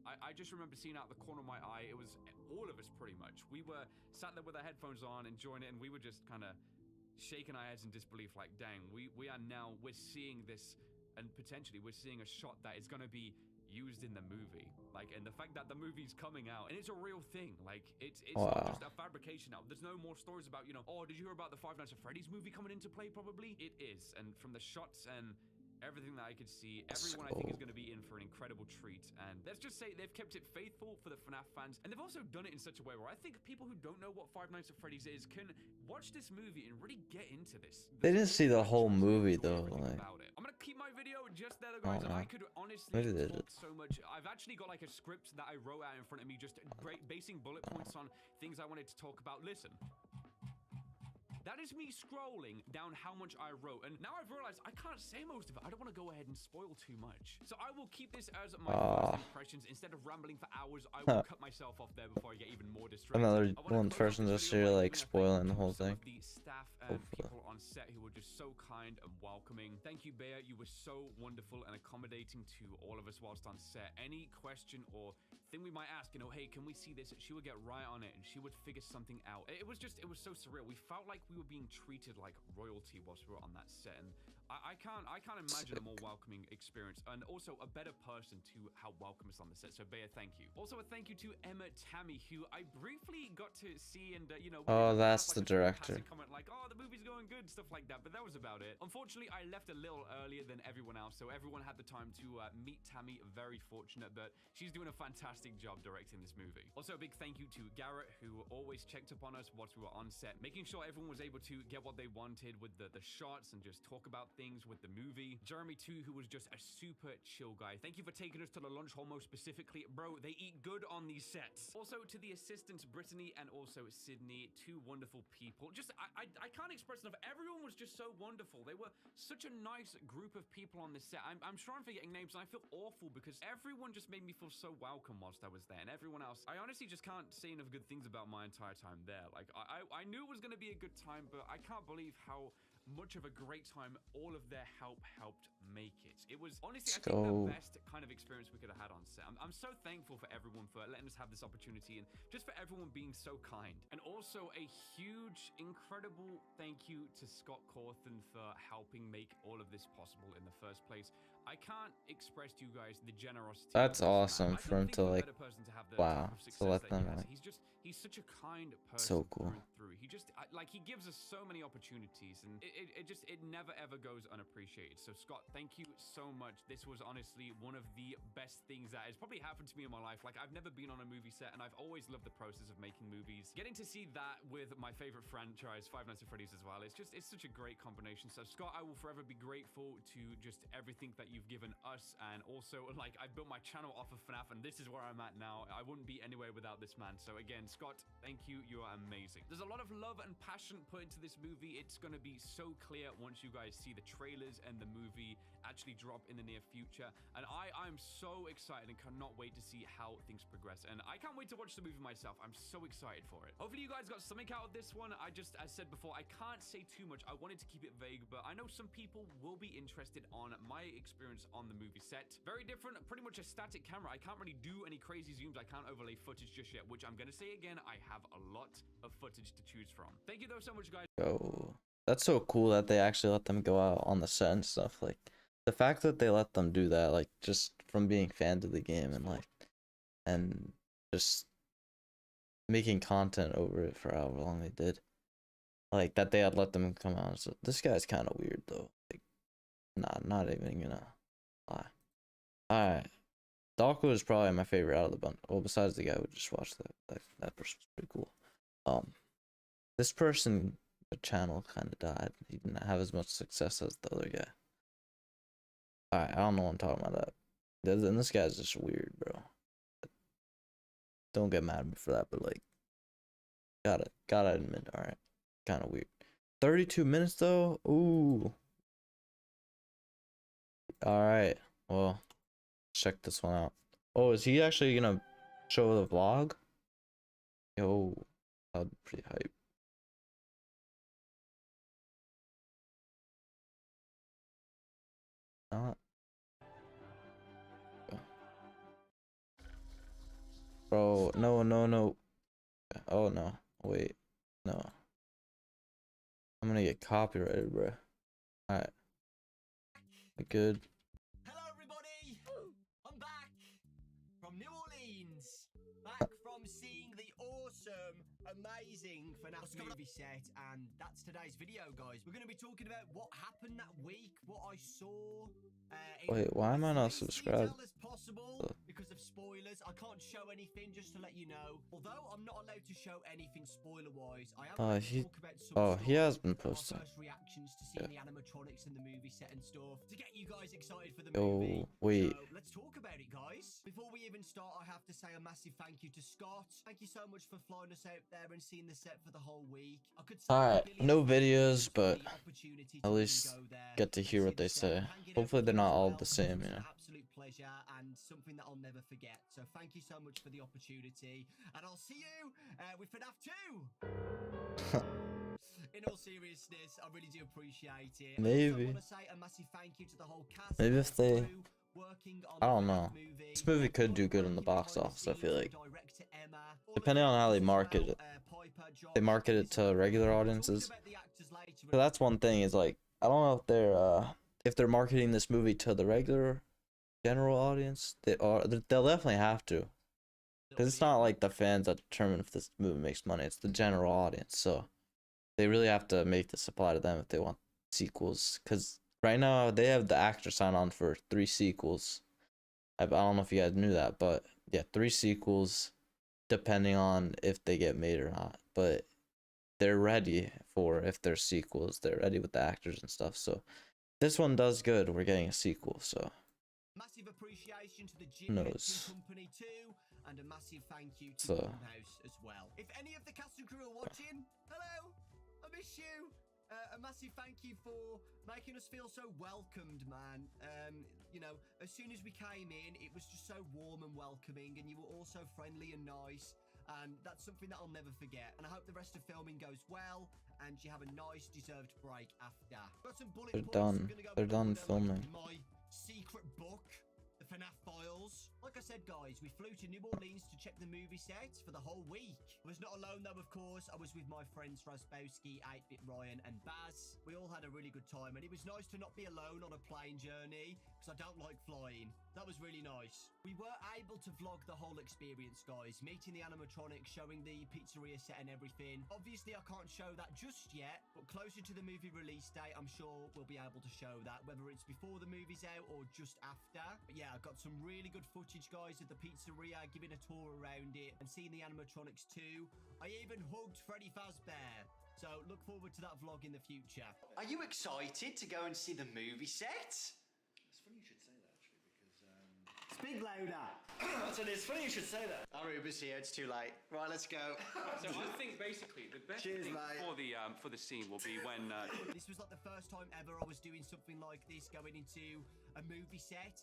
I just remember seeing out the corner of my eye, it was all of us pretty much. We were sat there with our headphones on, enjoying it, and we were just kind of shaking our heads in disbelief like, dang, we're seeing this, and potentially we're seeing a shot that is going to be used in the movie. Like, and the fact that the movie's coming out, and it's a real thing. Like, it's not just a fabrication now. There's no more stories about, you know, oh, did you hear about the Five Nights at Freddy's movie coming into play? Probably. It is, and from the shots and everything that I could see, everyone I think is going to be in for an incredible treat. And let's just say they've kept it faithful for the FNAF fans, and they've also done it in such a way where I think people who don't know what Five Nights at Freddy's is can watch this movie and really get into this. They didn't see the whole movie though. Everything Like, about it. I'm gonna keep my video just there, guys. no. I could honestly Maybe they talk did. so much. I've actually got like a script that I wrote out in front of me, just basing bullet points on things I wanted to talk about. Listen. That is me scrolling down how much I wrote, and now I've realized I can't say most of it. I don't want to go ahead and spoil too much. So I will keep this as my first impressions. Instead of rambling for hours, I will cut myself off there before I get even more distracted. another I wanna one close off person this just video here by like giving a spoiling thank the you whole to some thing. of the staff and Hopefully. people on set who were just so kind and welcoming. Thank you, Bea. You were so wonderful and accommodating to all of us whilst on set. Any question or thing we might ask, you know, hey, can we see this? She would get right on it and she would figure something out. It was so surreal. We felt like we were being treated like royalty whilst we were on that set, and I can't imagine a more welcoming experience, and also a better person to how welcome us on the set. So Bea, thank you. Also a thank you to Emma Tammy, who I briefly got to see, and you know, Oh, that's like the a small director. passing comment like, oh, the movie's going good, stuff like that, but that was about it. Unfortunately, I left a little earlier than everyone else, so everyone had the time to meet Tammy. Very fortunate, but she's doing a fantastic job directing this movie. Also a big thank you to Garrett, who always checked up on us whilst we were on set, making sure everyone was able to get what they wanted with the shots and just talk about things with the movie. Jeremy too, who was just a super chill guy. Thank you for taking us to the lunch hall most specifically. Bro, they eat good on these sets. Also to the assistants, Brittany and also Sydney, two wonderful people. Just, I can't express enough. Everyone was just so wonderful. They were such a nice group of people on this set. I'm sure I'm forgetting names, and I feel awful because everyone just made me feel so welcome whilst I was there, and everyone else, I honestly just can't say enough good things about my entire time there. Like, I knew it was going to be a good time, but I can't believe how much of a great time all of their help helped make it. It was honestly, Let's I think, go. the best kind of experience we could have had on set. I'm so thankful for everyone for letting us have this opportunity and just for everyone being so kind. And also a huge, incredible thank you to Scott Cawthon for helping make all of this possible in the first place. I can't express to you guys the generosity. That's of this awesome man. I for him couldn't think to of a like, better person to have the wow, type of to success let that them he has. like, He's such a kind person so cool. through and through. He just like he gives us so many opportunities, and it never ever goes unappreciated. So Scott, thank you so much. This was honestly one of the best things that has probably happened to me in my life. Like, I've never been on a movie set, and I've always loved the process of making movies. Getting to see that with my favorite franchise, Five Nights at Freddy's, as well, it's such a great combination. So Scott, I will forever be grateful to just everything that you've given us, and also like I built my channel off of FNAF, and this is where I'm at now. I wouldn't be anywhere without this man. So again, Scott, thank you. You are amazing. There's a lot of love and passion put into this movie. It's going to be so clear once you guys see the trailers and the movie actually drop in the near future. And I'm so excited and cannot wait to see how things progress. And I can't wait to watch the movie myself. I'm so excited for it. Hopefully you guys got something out of this one. As said before, I can't say too much. I wanted to keep it vague, but I know some people will be interested on my experience on the movie set. Very different, pretty much a static camera. I can't really do any crazy zooms. I can't overlay footage just yet, which I'm going to say again, I have a lot of footage to choose from. Thank you though so much, guys. Go. That's so cool that they actually let them go out on the set and stuff. Like, the fact that they let them do that, like, just from being fans of the game and like, and just making content over it for however long they did. Like, that they had let them come out. So this guy's kind of weird though. Like, nah, not even gonna lie. Alright. Dalko is probably my favorite out of the bunch. Well, besides the guy who just watched that person was pretty cool. This person, the channel kind of died. He didn't have as much success as the other guy. Alright, I don't know what I'm talking about that. And this guy's just weird, bro. Don't get mad at me for that, but like, gotta admit, alright. Kind of weird. 32 minutes though? Ooh. Alright, well, check this one out. Oh, is he actually gonna show the vlog? Yo, that would be pretty hype. Not. Bro, no, no, no. Oh no, wait, no. I'm gonna get copyrighted, bro. Alright. Good. Hello everybody! I'm back from New Orleans, back from seeing the awesome, amazing FNAF movie set, and that's today's video, guys. We're going to be talking about what happened that week, what I saw. Wait, why am I not subscribed? As possible because of spoilers. I can't show anything, just to let you know. Although I'm not allowed to show anything spoiler-wise, I am allowed to talk about some he has been our posting. first reactions to seeing the animatronics in the movie set and stuff to get you guys excited for the Yo, movie. wait. So let's talk about it, guys. Before we even start, I have to say a massive thank you to Scott. Thank you so much for flying us out there and seeing the set for the whole week. I could say Alright, no videos, but opportunity at least get to hear what they say. Hopefully they're not all the same, you know. Absolute pleasure and something that I'll never forget. So thank you so much for the opportunity, and I'll see you with FNAF 2. In all seriousness, I really do appreciate it. Maybe. I want to say a massive thank you to the whole cast. Maybe if they, working on I don't know. This movie could do good in the box office, I feel like. Emma, Depending on how they market it. They market it to regular audiences. So that's one thing, is like, I don't know if they're marketing this movie to the regular general audience. They'll definitely have to. Because it's not like the fans that determine if this movie makes money, it's the general audience. So they really have to make this apply to them if they want sequels. Because right now they have the actor sign on for 3 sequels. I don't know if you guys knew that, but yeah, 3 sequels depending on if they get made or not. But they're ready for, if there's sequels, they're ready with the actors and stuff. So this one does good, we're getting a sequel, so massive appreciation to the who knows. company too, and a massive thank you to So House as well. If any of the cast and crew are watching, hello, I miss you. A massive thank you for making us feel so welcomed, man. You know, as soon as we came in, it was just so warm and welcoming, and you were all so friendly and nice. and that's something that I'll never forget. And I hope the rest of filming goes well, and you have a nice, deserved break after. Got some bullet They're points. done. I'm gonna go They're with done order, filming. like my secret book, the FNAF Files. Like I said, guys, we flew to New Orleans to check the movie set for the whole week. I was not alone, though, of course. I was with my friends Razbowski, 8-Bit Ryan, and Baz. We all had a really good time, and it was nice to not be alone on a plane journey, because I don't like flying. That was really nice. We were able to vlog the whole experience, guys, meeting the animatronics, showing the pizzeria set and everything. Obviously, I can't show that just yet, but closer to the movie release date, I'm sure we'll be able to show that, whether it's before the movie's out or just after. But yeah, I got some really good footage, guys, of the pizzeria, giving a tour around it and seeing the animatronics too. I even hugged Freddy Fazbear. So look forward to that vlog in the future. Are you excited to go and see the movie set? It's funny you should say that, actually, because Speak louder. it's funny you should say that. Aruba's here, it's too late. Right, let's go. So I think basically the best Cheers, thing mate. for the scene will be when This was like the first time ever I was doing something like this, going into a movie set,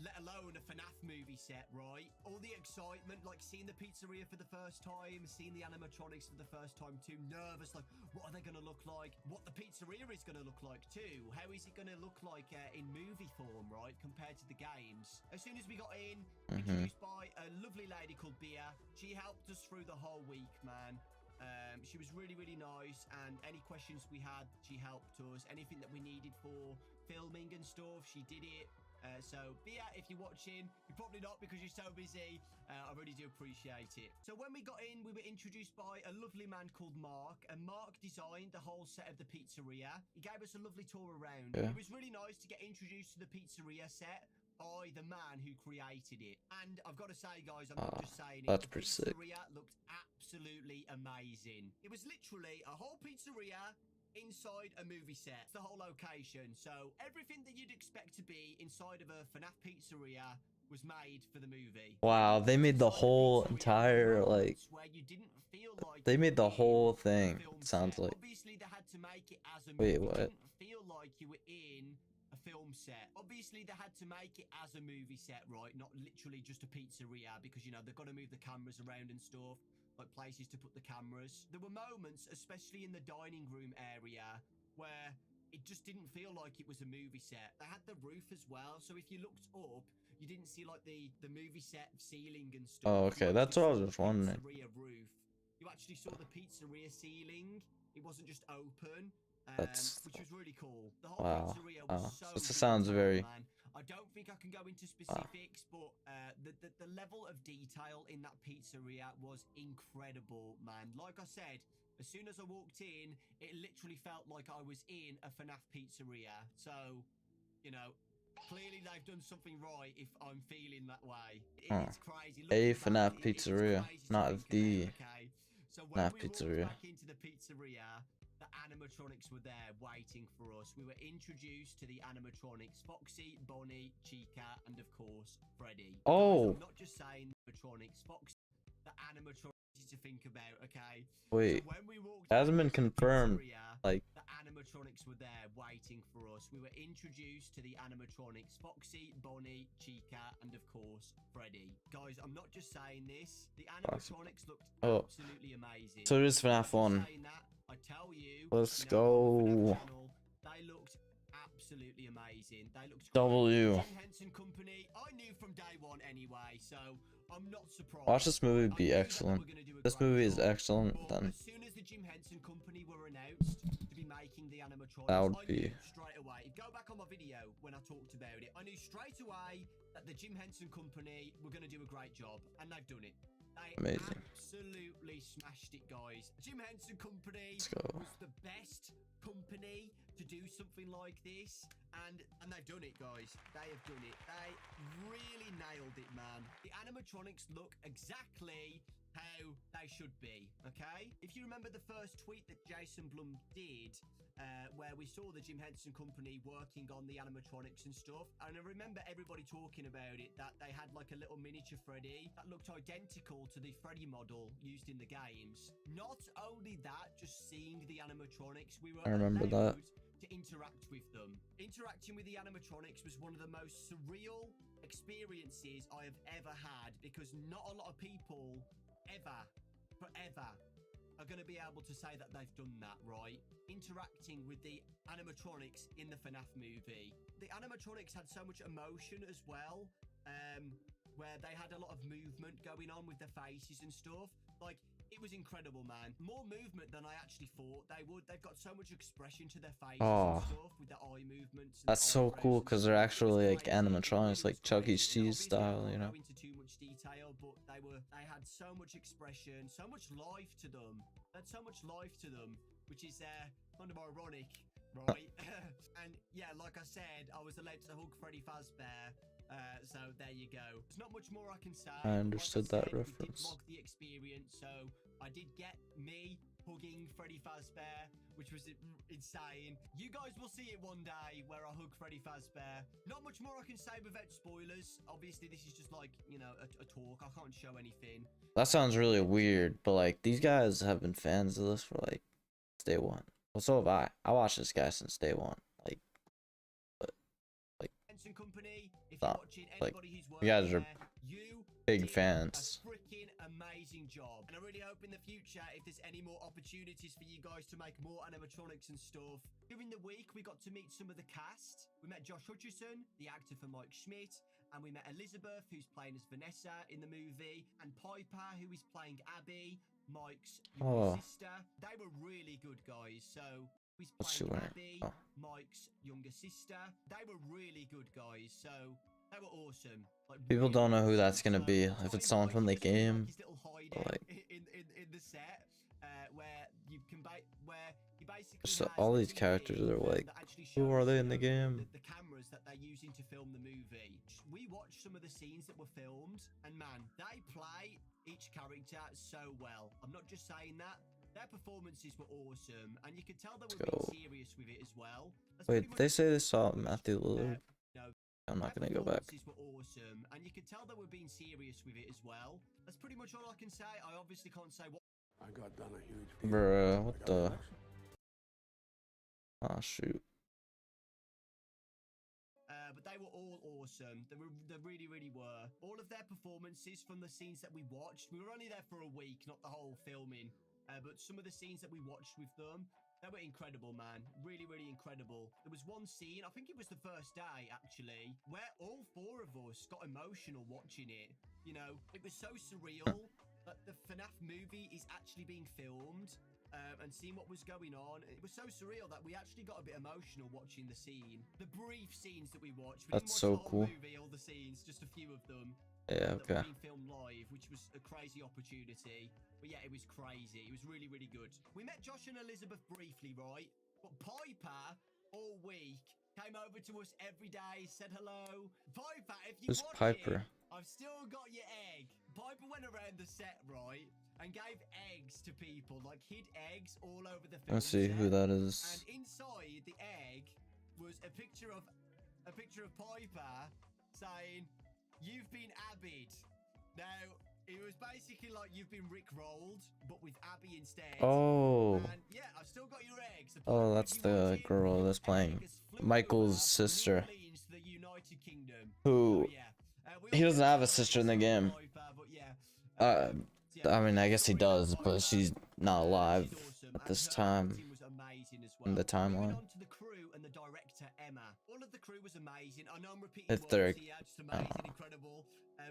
let alone a FNAF movie set, right? All the excitement, like seeing the pizzeria for the first time, seeing the animatronics for the first time too, nervous, like what are they going to look like? What the pizzeria is going to look like too? How is it going to look like in movie form, right, compared to the games? As soon as we got in, introduced by a lovely lady called Bia, she helped us through the whole week, man. She was really, really nice, and any questions we had, she helped us. Anything that we needed for filming and stuff, she did it. So, Bia, if you're watching, you're probably not because you're so busy. I really do appreciate it. So when we got in, we were introduced by a lovely man called Mark, and Mark designed the whole set of the pizzeria. He gave us a lovely tour around. Yeah. It was really nice to get introduced to the pizzeria set by the man who created it. And I've got to say, guys, I'm not just saying it. That's The pretty sick. pizzeria looked absolutely amazing. It was literally a whole pizzeria inside a movie set. It's the whole location. So everything that you'd expect to be inside of a FNAF pizzeria was made for the movie. Wow, they made the whole entire, like, where you didn't feel like they you made were the in whole a thing, film sounds set. like. Obviously, they had to make it as a Wait, movie. what? It didn't feel like you were in a film set. Obviously, they had to make it as a movie set, right? Not literally just a pizzeria, because, you know, they've got to move the cameras around and stuff, like places to put the cameras. There were moments, especially in the dining room area, where it just didn't feel like it was a movie set. They had the roof as well, so if you looked up, you didn't see like the movie set ceiling and stuff. Oh, You okay, actually that's what I was saw just the wondering. Pizzeria roof. You actually saw the pizzeria ceiling. It wasn't just open. That's- Which was really cool. The whole Wow. pizzeria was Wow. so This good, sounds very- man. I don't think I can go into specifics, but the level of detail in that pizzeria was incredible, man. Like I said, as soon as I walked in, it literally felt like I was in a FNAF pizzeria. So, you know, clearly they've done something right if I'm feeling that way. It's crazy. A Looking FNAF back, it's pizzeria, crazy to not think the about, okay? So when FNAF we pizzeria. walked back into the pizzeria, the animatronics were there waiting for us. We were introduced to the animatronics: Foxy, Bonnie, Chica, and of course, Freddy. Oh. Guys, I'm not just saying animatronics. Foxy, the animatronics to think about, okay? Wait, So when we walked hasn't back been into the confirmed, pizzeria, like, the animatronics were there waiting for us. We were introduced to the animatronics: Foxy, Bonnie, Chica, and of course, Freddy. Guys, I'm not just saying this. The animatronics looked Oh. absolutely amazing. So it is I'm not FNAF just 1. saying that. I tell you, Let's you know, on the go. FNAF channel, they looked absolutely amazing. They looked great. W. The Jim Henson Company, I knew from day one anyway, so I'm not surprised. Watch this movie I be knew that they excellent. were gonna do a This great movie is job. excellent, But then as soon as the Jim Henson Company were announced to be making the animatronics, That would I be- knew straight away. Go back on my video when I talked about it. I knew straight away that the Jim Henson Company were going to do a great job, and they've done it. They Amazing. absolutely smashed it, guys. Jim Henson Company Let's go. was the best company to do something like this, and they've done it, guys. They have done it. They really nailed it, man. The animatronics look exactly how they should be, okay? If you remember the first tweet that Jason Blum did, where we saw the Jim Henson Company working on the animatronics and stuff, and I remember everybody talking about it, that they had like a little miniature Freddy that looked identical to the Freddy model used in the games. Not only that, just seeing the animatronics, we were I remember that. allowed to interact with them. Interacting with the animatronics was one of the most surreal experiences I have ever had, because not a lot of people forever are going to be able to say that they've done that, right? Interacting with the animatronics in the FNAF movie. The animatronics had so much emotion as well, where they had a lot of movement going on with their faces and stuff. Like, it was incredible, man. More movement than I actually thought they would. They've got so much expression to their faces and stuff with their eye movements. And That's so cool because they're actually like animatronics, like Chuck E. Cheese style, you know. Into too much detail, but they had so much expression, so much life to them. They had so much life to them, which is kind of ironic, right? And yeah, like I said, I was allowed to hug Freddy Fazbear. So there you go. There's not much more I can say. I understood that reference. We did vlog the experience, so I did get me hugging Freddy Fazbear, which was insane. You guys will see it one day where I hug Freddy Fazbear. Not much more I can say without spoilers. Obviously, this is just like, you know, a talk. I can't show anything. That sounds really weird, but like these guys have been fans of this for like day one. Well, so have I. I watched this guy since day one. Like, but like, Company, if not, you're watching, like anybody who's you guys are you big did fans. a freaking amazing job, and I really hope in the future, if there's any more opportunities for you guys to make more animatronics and stuff. During the week, we got to meet some of the cast. We met Josh Hutcherson, the actor for Mike Schmidt, and we met Elizabeth, who's playing as Vanessa in the movie, and Piper, who is playing Abby, Mike's younger sister. They were really good, guys. So he's playing Abby, Mike's younger sister. They were really good, guys. So they were awesome. Like, People really don't know who awesome. that's gonna be. If it's someone from the game, his little hideout like in the set, where you can where he basically so has all a these TV characters are like, that actually who are shows they in the you game? the cameras that they're using to film the movie. We watched some of the scenes that were filmed, and man, they play each character so well. I'm not just saying that. Their performances were awesome, and you could tell they were being serious with it as well. Wait, they say they saw Matthew Lillard. No, I'm not gonna go back. were awesome, and you could tell they were being serious with it as well. That's pretty much all I can say. I obviously can't say what. I got done a huge. Bruh, what the? Oh shoot. But they were all awesome. They really, really were. All of their performances from the scenes that we watched. We were only there for a week, not the whole filming. But some of the scenes that we watched with them, they were incredible, man. Really, really incredible. There was one scene, I think it was the first day, actually, where all four of us got emotional watching it. You know, it was so surreal that the FNAF movie is actually being filmed. And seeing what was going on, it was so surreal that we actually got a bit emotional watching the scene. The brief scenes that we watched. We That's didn't watch so the whole cool. movie, all the scenes, just a few of them. Yeah, That okay. were being filmed live, which was a crazy opportunity. But yeah, it was crazy. It was really, really good. We met Josh and Elizabeth briefly, right? But Piper, all week, came over to us every day, said hello. Piper, if you Who's watch Piper? I've still got your egg. Piper went around the set, right, and gave eggs to people, like hid eggs all over the film Let's see set. who that is. And inside the egg was a picture of Piper saying, "You've been Abbied." Now, it was basically like you've been Rickrolled, but with Abby instead. Oh. And yeah, I've still got your eggs. So Oh, Piper, that's if you the watch it, girl that's playing egg has flew Michael's over from sister. New Orleans to the United Kingdom. Who? So, yeah. He doesn't have a sister in the game. I mean, I guess he does, but she's not alive at this time in the timeline. On to the crew and the director Emma. All of the crew was amazing. I know I'm repeating If what they're- here, just amazing, incredible.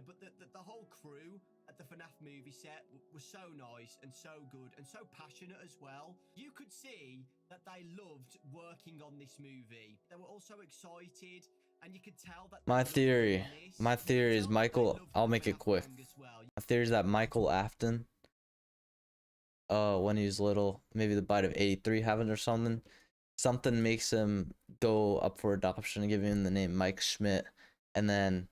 But the whole crew at the FNAF movie set was so nice and so good and so passionate as well. You could see that they loved working on this movie. They were also excited, and you could tell that. My theory is Michael. I'll make it quick. My theory is that Michael Afton, when he was little, maybe the bite of 83 happened or something. Something makes him go up for adoption and give him the name Mike Schmidt, and then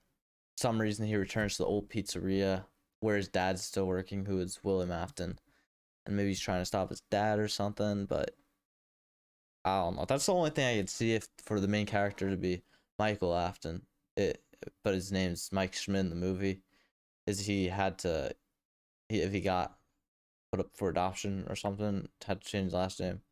some reason he returns to the old pizzeria where his dad's still working, who is William Afton, and maybe he's trying to stop his dad or something. But I don't know. That's the only thing I could see if for the main character to be Michael Afton. But his name's Mike Schmidt in the movie. Is if he got put up for adoption or something, had to change his last name.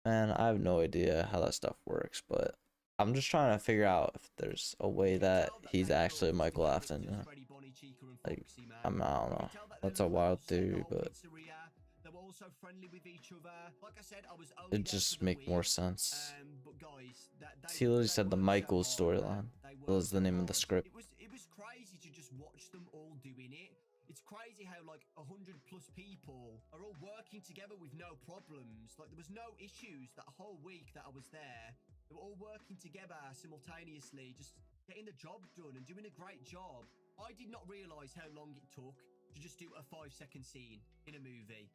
Man, I have no idea how that stuff works, but I'm just trying to figure out if there's a way that he's actually Michael Afton. You know? Freddy Bonnie Freddy, Chica, and Like, Foxy, man. I don't know. You can tell that That's they a loved wild the theory, whole but pizzeria. They were also friendly with each other. Like I said, I was only it there just for the make week, more sense. but guys, He literally they said the worked Michael so hard, man. storyline. They That was worked the so name of the hard. script. It was crazy to just watch them all doing it. It's crazy how like 100 plus people are all working together with no problems. Like there was no issues that whole week that I was there. They were all working together simultaneously, just getting the job done and doing a great job. I did not realize how long it took to just do a 5-second scene in a movie.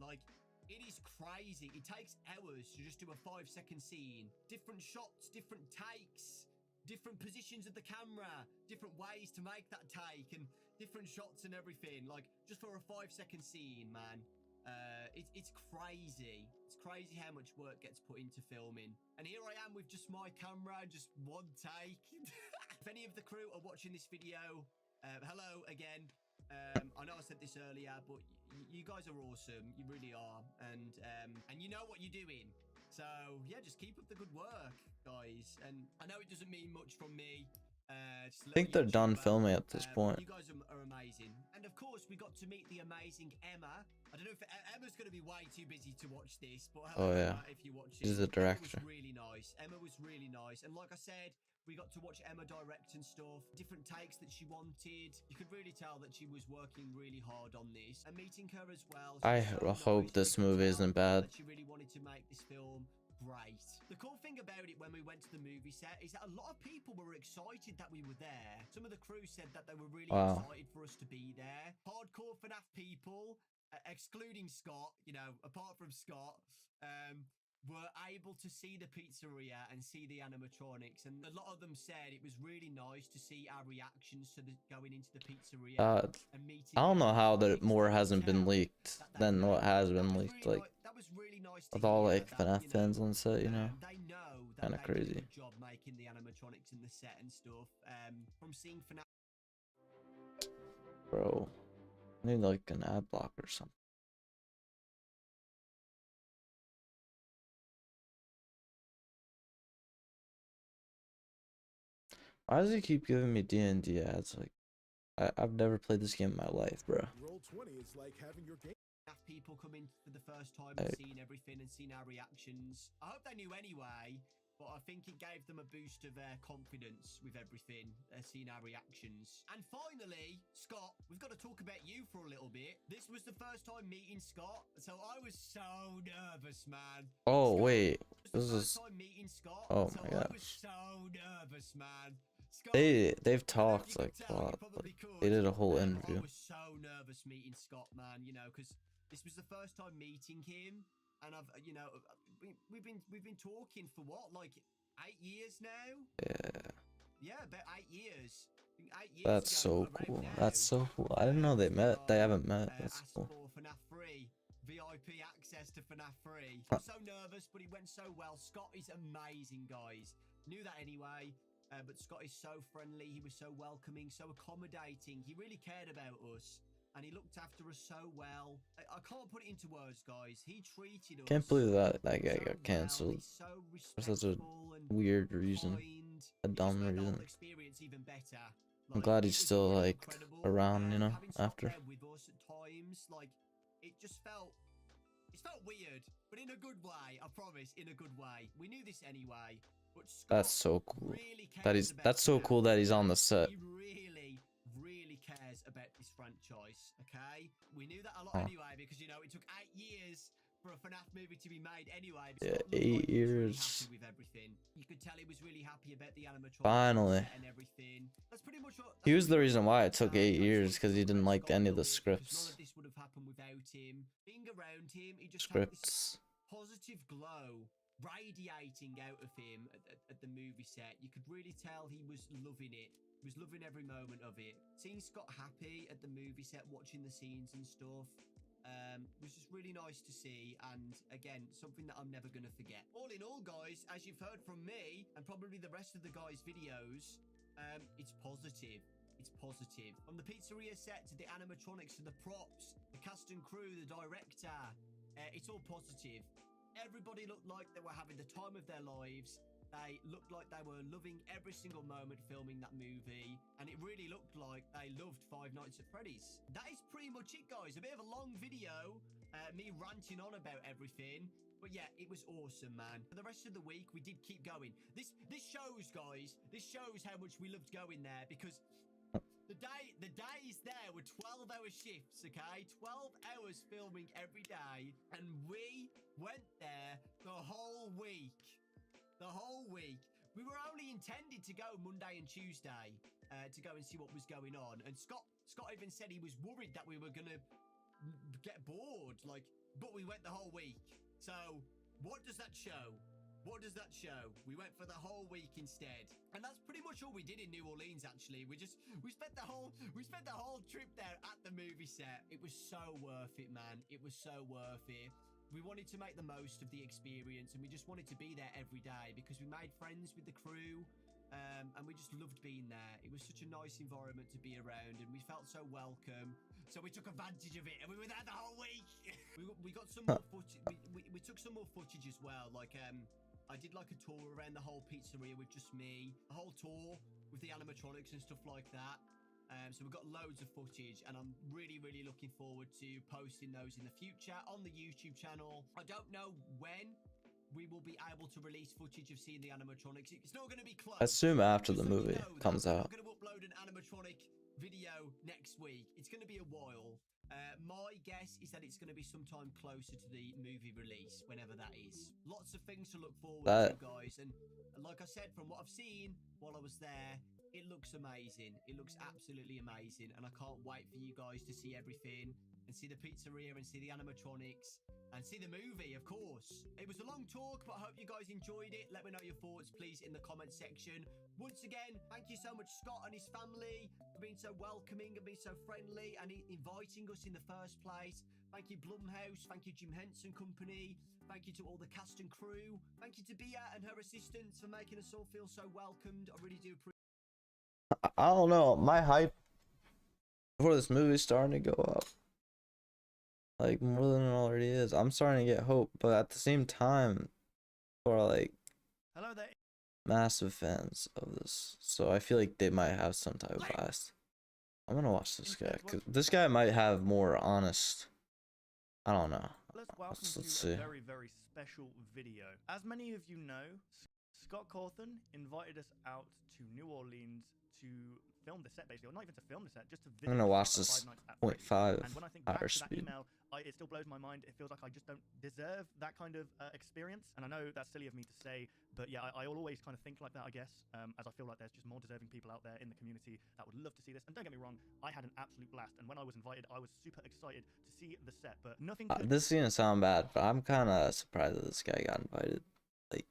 Like, it is crazy. It takes hours to just do a 5-second scene. Different shots, different takes, different positions of the camera, different ways to make that take, and different shots and everything. Like, just for a 5-second scene, man. It's crazy. It's crazy how much work gets put into filming. And here I am with just my camera, just one take. If any of the crew are watching this video, hello again. I know I said this earlier, but you guys are awesome. You really are. And you know what you're doing. So yeah, just keep up the good work, guys. And I know it doesn't mean much from me. I think they're done filming at this point. You guys are amazing. And of course, we got to meet the amazing Emma. I don't know if Emma's going to be way too busy to watch this, but Oh yeah, if you watch it, she's the director. Emma was really nice. Emma was really nice. And like I said, we got to watch Emma direct and stuff, different takes that she wanted. You could really tell that she was working really hard on this. And meeting her as well. I hope this movie isn't bad. That she really wanted to make this film great. The cool thing about it when we went to the movie set is that a lot of people were excited that we were there. Some of the crew said that they were really excited for us to be there. Hardcore FNAF people, excluding Scott, you know, apart from Scott, were able to see the pizzeria and see the animatronics, and a lot of them said it was really nice to see our reactions to the going into the pizzeria and meeting. I don't know how that more hasn't been leaked than what has been leaked. Like, that was really nice with all like FNAF fans on set, you know, they know that kind of they did a crazy. good job making the animatronics and the set and stuff. From seeing FNAF. Bro, I need like an ad block or something. Why does he keep giving me D&D ads? Like, I've never played this game in my life, bro. Roll20 is like having your game. People come in for the first time and seen everything and seen our reactions. I hope they knew anyway, but I think it gave them a boost of confidence with everything, seeing our reactions. And finally, Scott, we've got to talk about you for a little bit. This was the first time meeting Scott, so I was so nervous, man. Oh, Scott, wait. this This is is... time meeting Scott, Oh so my I was gosh. so nervous, man. Scott, They've talked like a lot. Like, they did a whole interview. I was so nervous meeting Scott, man, you know, because this was the first time meeting him, and I've, you know, we've been talking for what, like 8 years now? Yeah, about 8 years. 8 years That's ago, so around cool. now, That's so cool. I didn't know they met. They haven't met. That's asked cool. for FNAF 3, VIP access to FNAF 3. I was so nervous, but it went so well. Scott is amazing, guys. Knew that anyway. But Scott is so friendly. He was so welcoming, so accommodating. He really cared about us, and he looked after us so well. I can't put it into words, guys. He treated us. Can't believe that guy so got well. canceled He's so for such a respectful and weird reason. kind. A It just dumb made the whole reason. experience even better. I'm Like, glad it he's was still really like incredible. around, you know, Having Scott after. there with us at times, like, it just felt. It felt weird, but in a good way. I promise, in a good way. We knew this anyway. But Scott That's so cool. really That cares he's about that's so FNAF. cool that he's on the set. He really cares about this franchise, okay? We knew that a lot anyway, because, you know, it took 8 years for a FNAF movie to be made anyway. Yeah, Scott looked 8 like he was really years. happy with everything. You could tell he was really happy about the animatronics Finally. and everything. That's pretty much what, He was the reason why it took 8 I just years, wanted because to he didn't let like Scott any of know the it, because none scripts. of this would have happened without him. Being around him, he just had this Scripts. positive glow radiating out of him at the movie set. You could really tell he was loving it. He was loving every moment of it. Seeing Scott happy at the movie set, watching the scenes and stuff, was just really nice to see, and again, something that I'm never going to forget. All in all, guys, as you've heard from me, and probably the rest of the guys' videos, it's positive. It's positive. From the pizzeria set to the animatronics to the props, the cast and crew, the director, it's all positive. Everybody looked like they were having the time of their lives. They looked like they were loving every single moment filming that movie, and it really looked like they loved Five Nights at Freddy's. That is pretty much it, guys. A bit of a long video, me ranting on about everything. But yeah, it was awesome, man. For the rest of the week, we did keep going. This shows, guys. This shows how much we loved going there, because the days there were 12-hour shifts, okay? 12 hours filming every day, and we went there the whole week. The whole week. We were only intended to go Monday and Tuesday to go and see what was going on. And Scott even said he was worried that we were gonna get bored, like, but we went the whole week. So what does that show? What does that show? We went for the whole week instead. And that's pretty much all we did in New Orleans, actually. We spent the whole trip there at the movie set. It was so worth it, man. It was so worth it. We wanted to make the most of the experience, and we just wanted to be there every day because we made friends with the crew, and we just loved being there. It was such a nice environment to be around, and we felt so welcome. So we took advantage of it, and we were there the whole week. we got some more footage. We took some more footage as well. Like I did like a tour around the whole pizzeria with just me, a whole tour with the animatronics and stuff like that. So we've got loads of footage, and I'm really, really looking forward to posting those in the future on the YouTube channel. I don't know when we will be able to release footage of seeing the animatronics. It's not going to be close. I assume after the movie comes out. I'm going to upload an animatronic video next week. It's going to be a while. My guess is that it's going to be sometime closer to the movie release, whenever that is. Lots of things to look forward to, guys. And like I said, from what I've seen while I was there, it looks amazing. It looks absolutely amazing. And I can't wait for you guys to see everything and see the pizzeria and see the animatronics and see the movie, of course. It was a long talk, but I hope you guys enjoyed it. Let me know your thoughts, please, in the comment section. Once again, thank you so much, Scott and his family, for being so welcoming and being so friendly and inviting us in the first place. Thank you, Blumhouse. Thank you, Jim Henson Company. Thank you to all the cast and crew. Thank you to Bia and her assistants for making us all feel so welcomed. I really do appreciate it. I don't know. My hype before this movie's starting to go up, like, more than it already is. I'm starting to get hope, but at the same time, people are like Hello there. massive fans of this, so I feel like they might have some type of bias. I'm gonna watch this guy because this guy might have more honest. I don't know. Let's see. A very, very special video. As many of you know, Scott Cawthon invited us out to New Orleans to film the set, basically, or not even to film the set, just to visit. I'm gonna watch this 0.5-hour speed. Email, it still blows my mind. It feels like I just don't deserve that kind of experience, and I know that's silly of me to say, but yeah, I always kind of think like that, I guess, as I feel like there's just more deserving people out there in the community that would love to see this. And don't get me wrong, I had an absolute blast, and when I was invited, I was super excited to see the set, but nothing. This is gonna sound bad, but I'm kind of surprised that this guy got invited, like,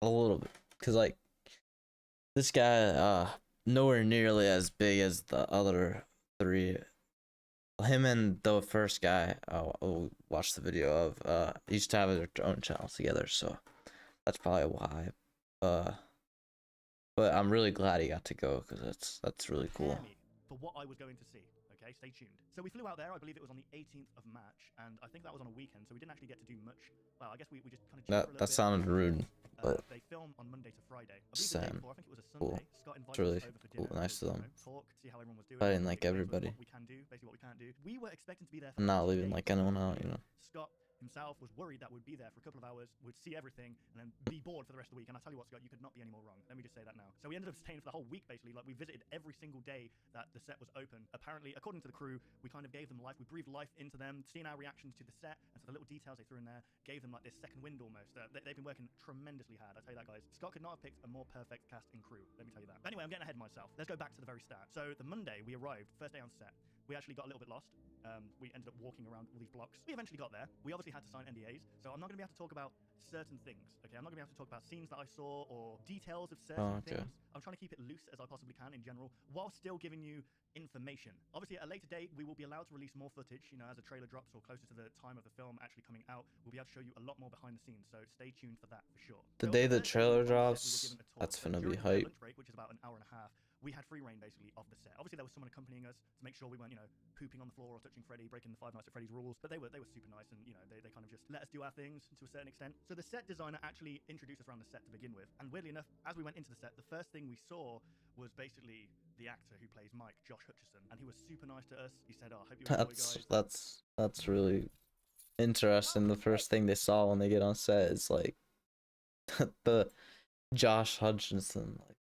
a little bit, because like this guy, nowhere nearly as big as the other three. Him and the first guy I'll watch the video of used to have their own channels together, so that's probably why. But I'm really glad he got to go because that's really cool. For what I was going to see. Okay, stay tuned. So we flew out there, I believe it was on the 18th of March, and I think that was on a weekend, so we didn't actually get to do much. Well, I guess we just kind of that sounded rude, but they film on Monday to Friday. Sam, I think it was a Sunday. cool. Scott invited It's really us over for dinner, nice of them. talk, see how everyone was doing. I didn't like everybody. What we can do, basically what we can't do. We were expecting to be there for I'm not leaving like anyone out, you know. Scott himself was worried that we'd be there for a couple of hours, would see everything, and then be bored for the rest of the week. And I tell you what, Scott, you could not be any more wrong. Let me just say that now. So we ended up staying for the whole week, basically. Like, we visited every single day that the set was open. Apparently, according to the crew, we kind of gave them life. We breathed life into them, seeing our reactions to the set, and so the little details they threw in there gave them like this second wind almost. They've been working tremendously hard, I tell you that, guys. Scott could not have picked a more perfect cast and crew, let me tell you that. But anyway, I'm getting ahead of myself. Let's go back to the very start. So the Monday we arrived, first day on set. We actually got a little bit lost. We ended up walking around all these blocks. We eventually got there. We obviously had to sign NDAs, so I'm not going to be able to talk about certain things, okay? I'm not going to be able to talk about scenes that I saw or details of certain things. I'm trying to keep it loose as I possibly can in general, while still giving you information. Obviously, at a later date, we will be allowed to release more footage, you know, as a trailer drops or closer to the time of the film actually coming out. We'll be able to show you a lot more behind the scenes, so stay tuned for that for sure. The day the trailer drops, that's gonna be hype. Break, which is about an hour and a half, we had free reign basically of the set. Obviously, there was someone accompanying us to make sure we weren't, pooping on the floor or touching Freddy, breaking the Five Nights at Freddy's rules. But they were super nice, and they kind of just let us do our things to a certain extent. So the set designer actually introduced us around the set to begin with. And weirdly enough, as we went into the set, the first thing we saw was basically the actor who plays Mike, Josh Hutcherson, and he was super nice to us. He said, "Oh, I hope you enjoy, guys." That's really interesting. The first thing they saw when they get on set is like the Josh Hutchinson. Like,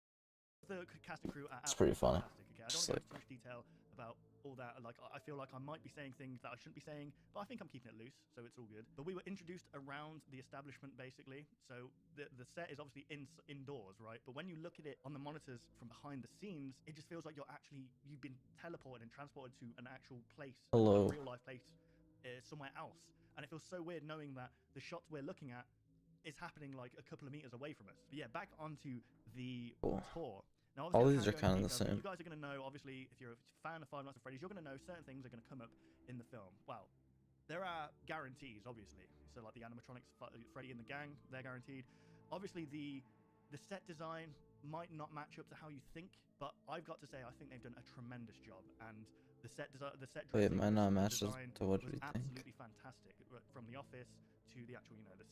The cast and crew are it's pretty funny. fantastic. Okay, I don't Just want to go into too much detail about all that. Like, I feel like I might be saying things that I shouldn't be saying, but I think I'm keeping it loose, so it's all good. But we were introduced around the establishment, basically. So the set is obviously indoors, right? But when you look at it on the monitors from behind the scenes, it just feels like you've been teleported and transported to an actual place, Hello. a real life place, somewhere else. And it feels so weird knowing that the shots we're looking at is happening like a couple of meters away from us. But yeah, back onto the Cool. tour. Now, All obviously, these are kind of the details, but same. You guys are going to know, obviously, if you're a fan of Five Nights at Freddy's, you're going to know certain things are going to come up in the film. Well, there are guarantees, obviously. So, like the animatronics, Freddy and the gang, they're guaranteed. Obviously, the set design might not match up to how you think, but I've got to say, I think they've done a tremendous job. And the set Wait, it dressing, might not match design to what was we think. absolutely fantastic. From the office to the actual, the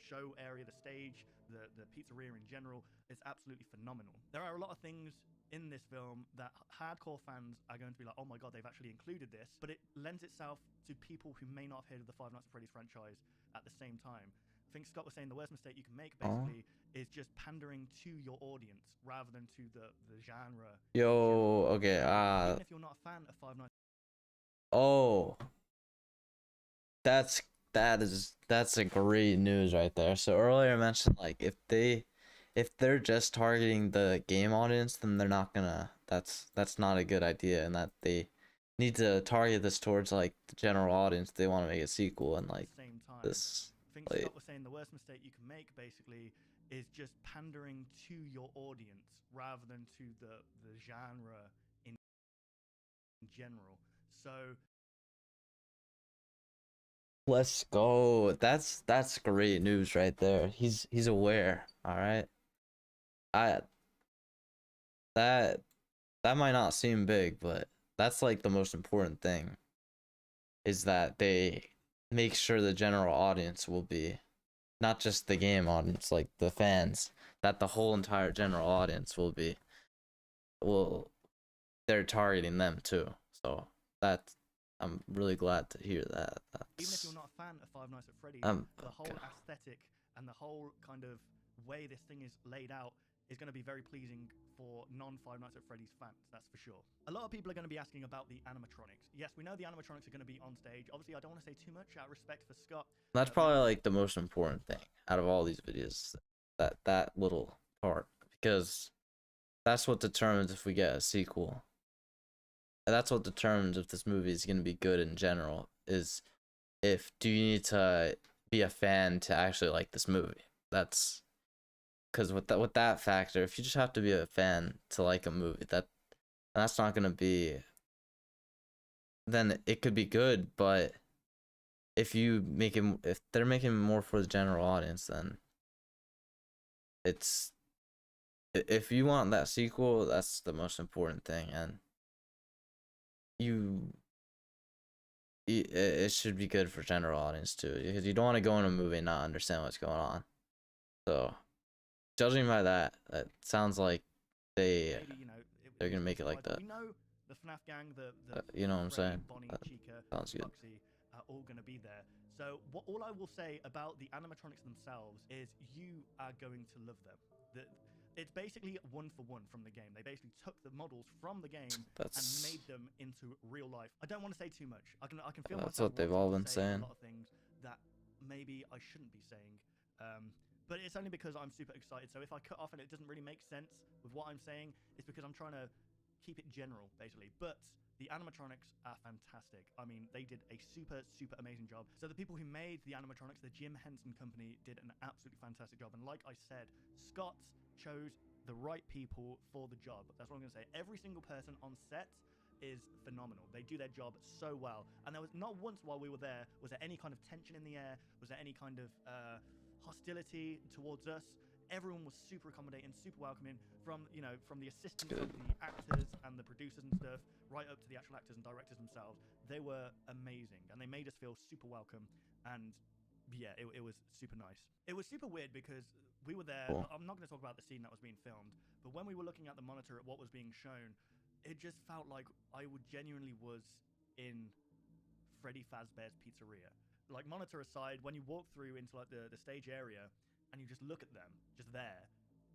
show area, the stage, the pizzeria in general, it's absolutely phenomenal. There are a lot of things in this film that hardcore fans are going to be like, oh my god, they've actually included this, but it lends itself to people who may not have heard of the Five Nights at Freddy's franchise at the same time. I think Scott was saying the worst mistake you can make basically is just pandering to your audience rather than to the genre. Yo, okay, even if you're not a fan of Five Nights. Oh, that's a great news right there. So earlier I mentioned like if they're just targeting the game audience, then they're not gonna. That's not a good idea, and that they need to target this towards like the general audience. They want to make a sequel and like Same time. this. I think Like, Scott was saying the worst mistake you can make basically is just pandering to your audience rather than to the genre in general. So let's go. That's great news right there. He's aware. All right. That might not seem big, but that's like the most important thing. Is that they make sure the general audience will be, not just the game audience, like the fans, that the whole entire general audience will be, they're targeting them too. So I'm really glad to hear that. even if you're not a fan of Five Nights at Freddy's, the whole okay. aesthetic and the whole kind of way this thing is laid out is going to be very pleasing for non-Five Nights at Freddy's fans, that's for sure. A lot of people are going to be asking about the animatronics. Yes, we know the animatronics are going to be on stage. Obviously, I don't want to say too much out of respect for Scott. That's probably like the most important thing out of all these videos, that little part, because that's what determines if we get a sequel. And that's what determines if this movie is going to be good in general, is do you need to be a fan to actually like this movie. That's because with that factor, if you just have to be a fan to like a movie, that's not going to be, then it could be good, but if they're making more for the general audience, then if you want that sequel, that's the most important thing, and it should be good for general audience too, because you don't want to go in a movie and not understand what's going on. So, judging by that, it sounds like they're gonna make it like that. We know the FNAF gang, the you know what I'm Freddy, saying? Bonnie, Chica, Sounds good. Foxy are all gonna be there. So all I will say about the animatronics themselves is you are going to love them. It's basically one for one from the game. They basically took the models from the game and made them into real life. I don't want to say too much. I can feel That's myself what they've wanting all to been say saying. a lot of things that maybe I shouldn't be saying. But it's only because I'm super excited. So if I cut off and it doesn't really make sense with what I'm saying, it's because I'm trying to keep it general, basically. But the animatronics are fantastic. I mean, they did a super, super amazing job. So the people who made the animatronics, the Jim Henson Company, did an absolutely fantastic job. And like I said, Scott chose the right people for the job. That's what I'm going to say. Every single person on set is phenomenal. They do their job so well. And there was not once while we were there, was there any kind of tension in the air? Was there any kind of hostility towards us? everyone was super accommodating, super welcoming, from from the assistants of the actors and the producers and stuff, right up to the actual actors and directors themselves. They were amazing, and they made us feel super welcome. And yeah, it was super nice. It was super weird because we were there. Cool. I'm not going to talk about the scene that was being filmed, but when we were looking at the monitor at what was being shown, it just felt like I would genuinely was in Freddy Fazbear's Pizzeria. Like, monitor aside, when you walk through into like the stage area and you just look at them just there,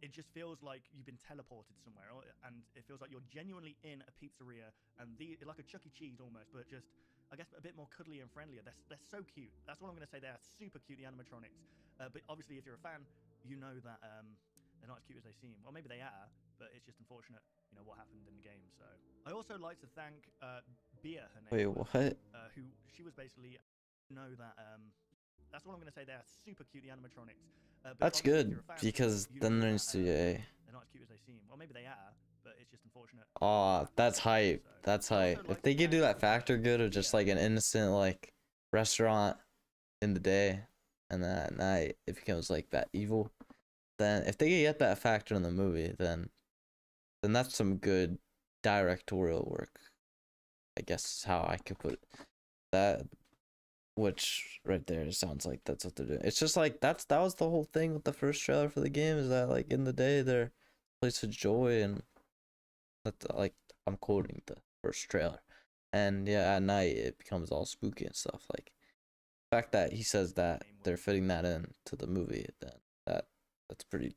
it just feels like you've been teleported somewhere, and it feels like you're genuinely in a pizzeria, and like a Chuck E. Cheese almost, but just, I guess, a bit more cuddly and friendlier. They're so cute. That's what I'm going to say. They are super cute, the animatronics. But obviously, if you're a fan, you know that they're not as cute as they seem. Well, maybe they are, but it's just unfortunate, what happened in the game. So I also like to thank Bia, her name. Wait, was, what? who she was basically that that's what I'm going to say. They are super cute, the animatronics. But That's obviously, if good you're a fan, because you then know there that, needs to be a. they're not as cute as they seem. Well, maybe they are, but it's just unfortunate. Oh, that's hype. So, That's I also hype. like If to they could do thank, that factor good of just Bia. like an innocent like restaurant in the day, and then at night it becomes like that evil, then if they could get that factor in the movie, then that's some good directorial work. I guess is how I could put it. That, which right there sounds like that's what they're doing. It's just like that was the whole thing with the first trailer for the game, is that like in the day they're a place of joy, and that like I'm quoting the first trailer, and yeah, at night it becomes all spooky and stuff. Like the fact that he says that they're fitting that in to the movie, then that's pretty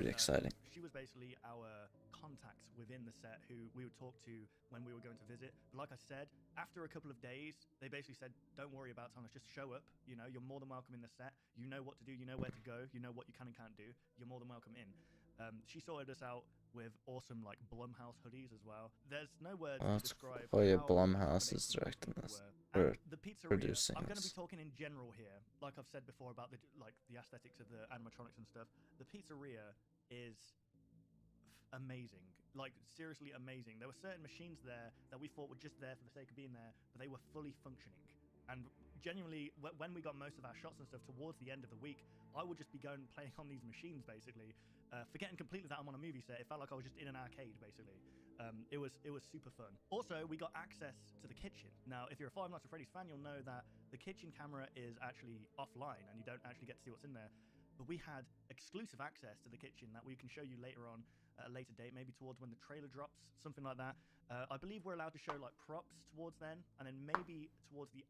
exciting. She was basically our contacts within the set who we would talk to when we were going to visit. But like I said, after a couple of days, they basically said, don't worry about Thomas, just show up. You're more than welcome in the set. You know what to do. You know where to go. You know what you can and can't do. You're more than welcome in. She sorted us out with awesome like Blumhouse hoodies as well. There's no words to describe. Oh yeah, how Blumhouse is accommodating directing people this. were. Or And the pizzeria. producing I'm going to this. be talking in general here, like I've said before about the aesthetics of the animatronics and stuff. The pizzeria is amazing, like seriously amazing. There were certain machines there that we thought were just there for the sake of being there, but they were fully functioning. And genuinely, when we got most of our shots and stuff towards the end of the week, I would just be going playing on these machines basically, forgetting completely that I'm on a movie set. It felt like I was just in an arcade basically. It was super fun. Also, we got access to the kitchen. Now, if you're a Five Nights at Freddy's fan, you'll know that the kitchen camera is actually offline and you don't actually get to see what's in there. But we had exclusive access to the kitchen that we can show you later on at a later date, maybe towards when the trailer drops, something like that. I believe we're allowed to show like props towards then, and then maybe towards the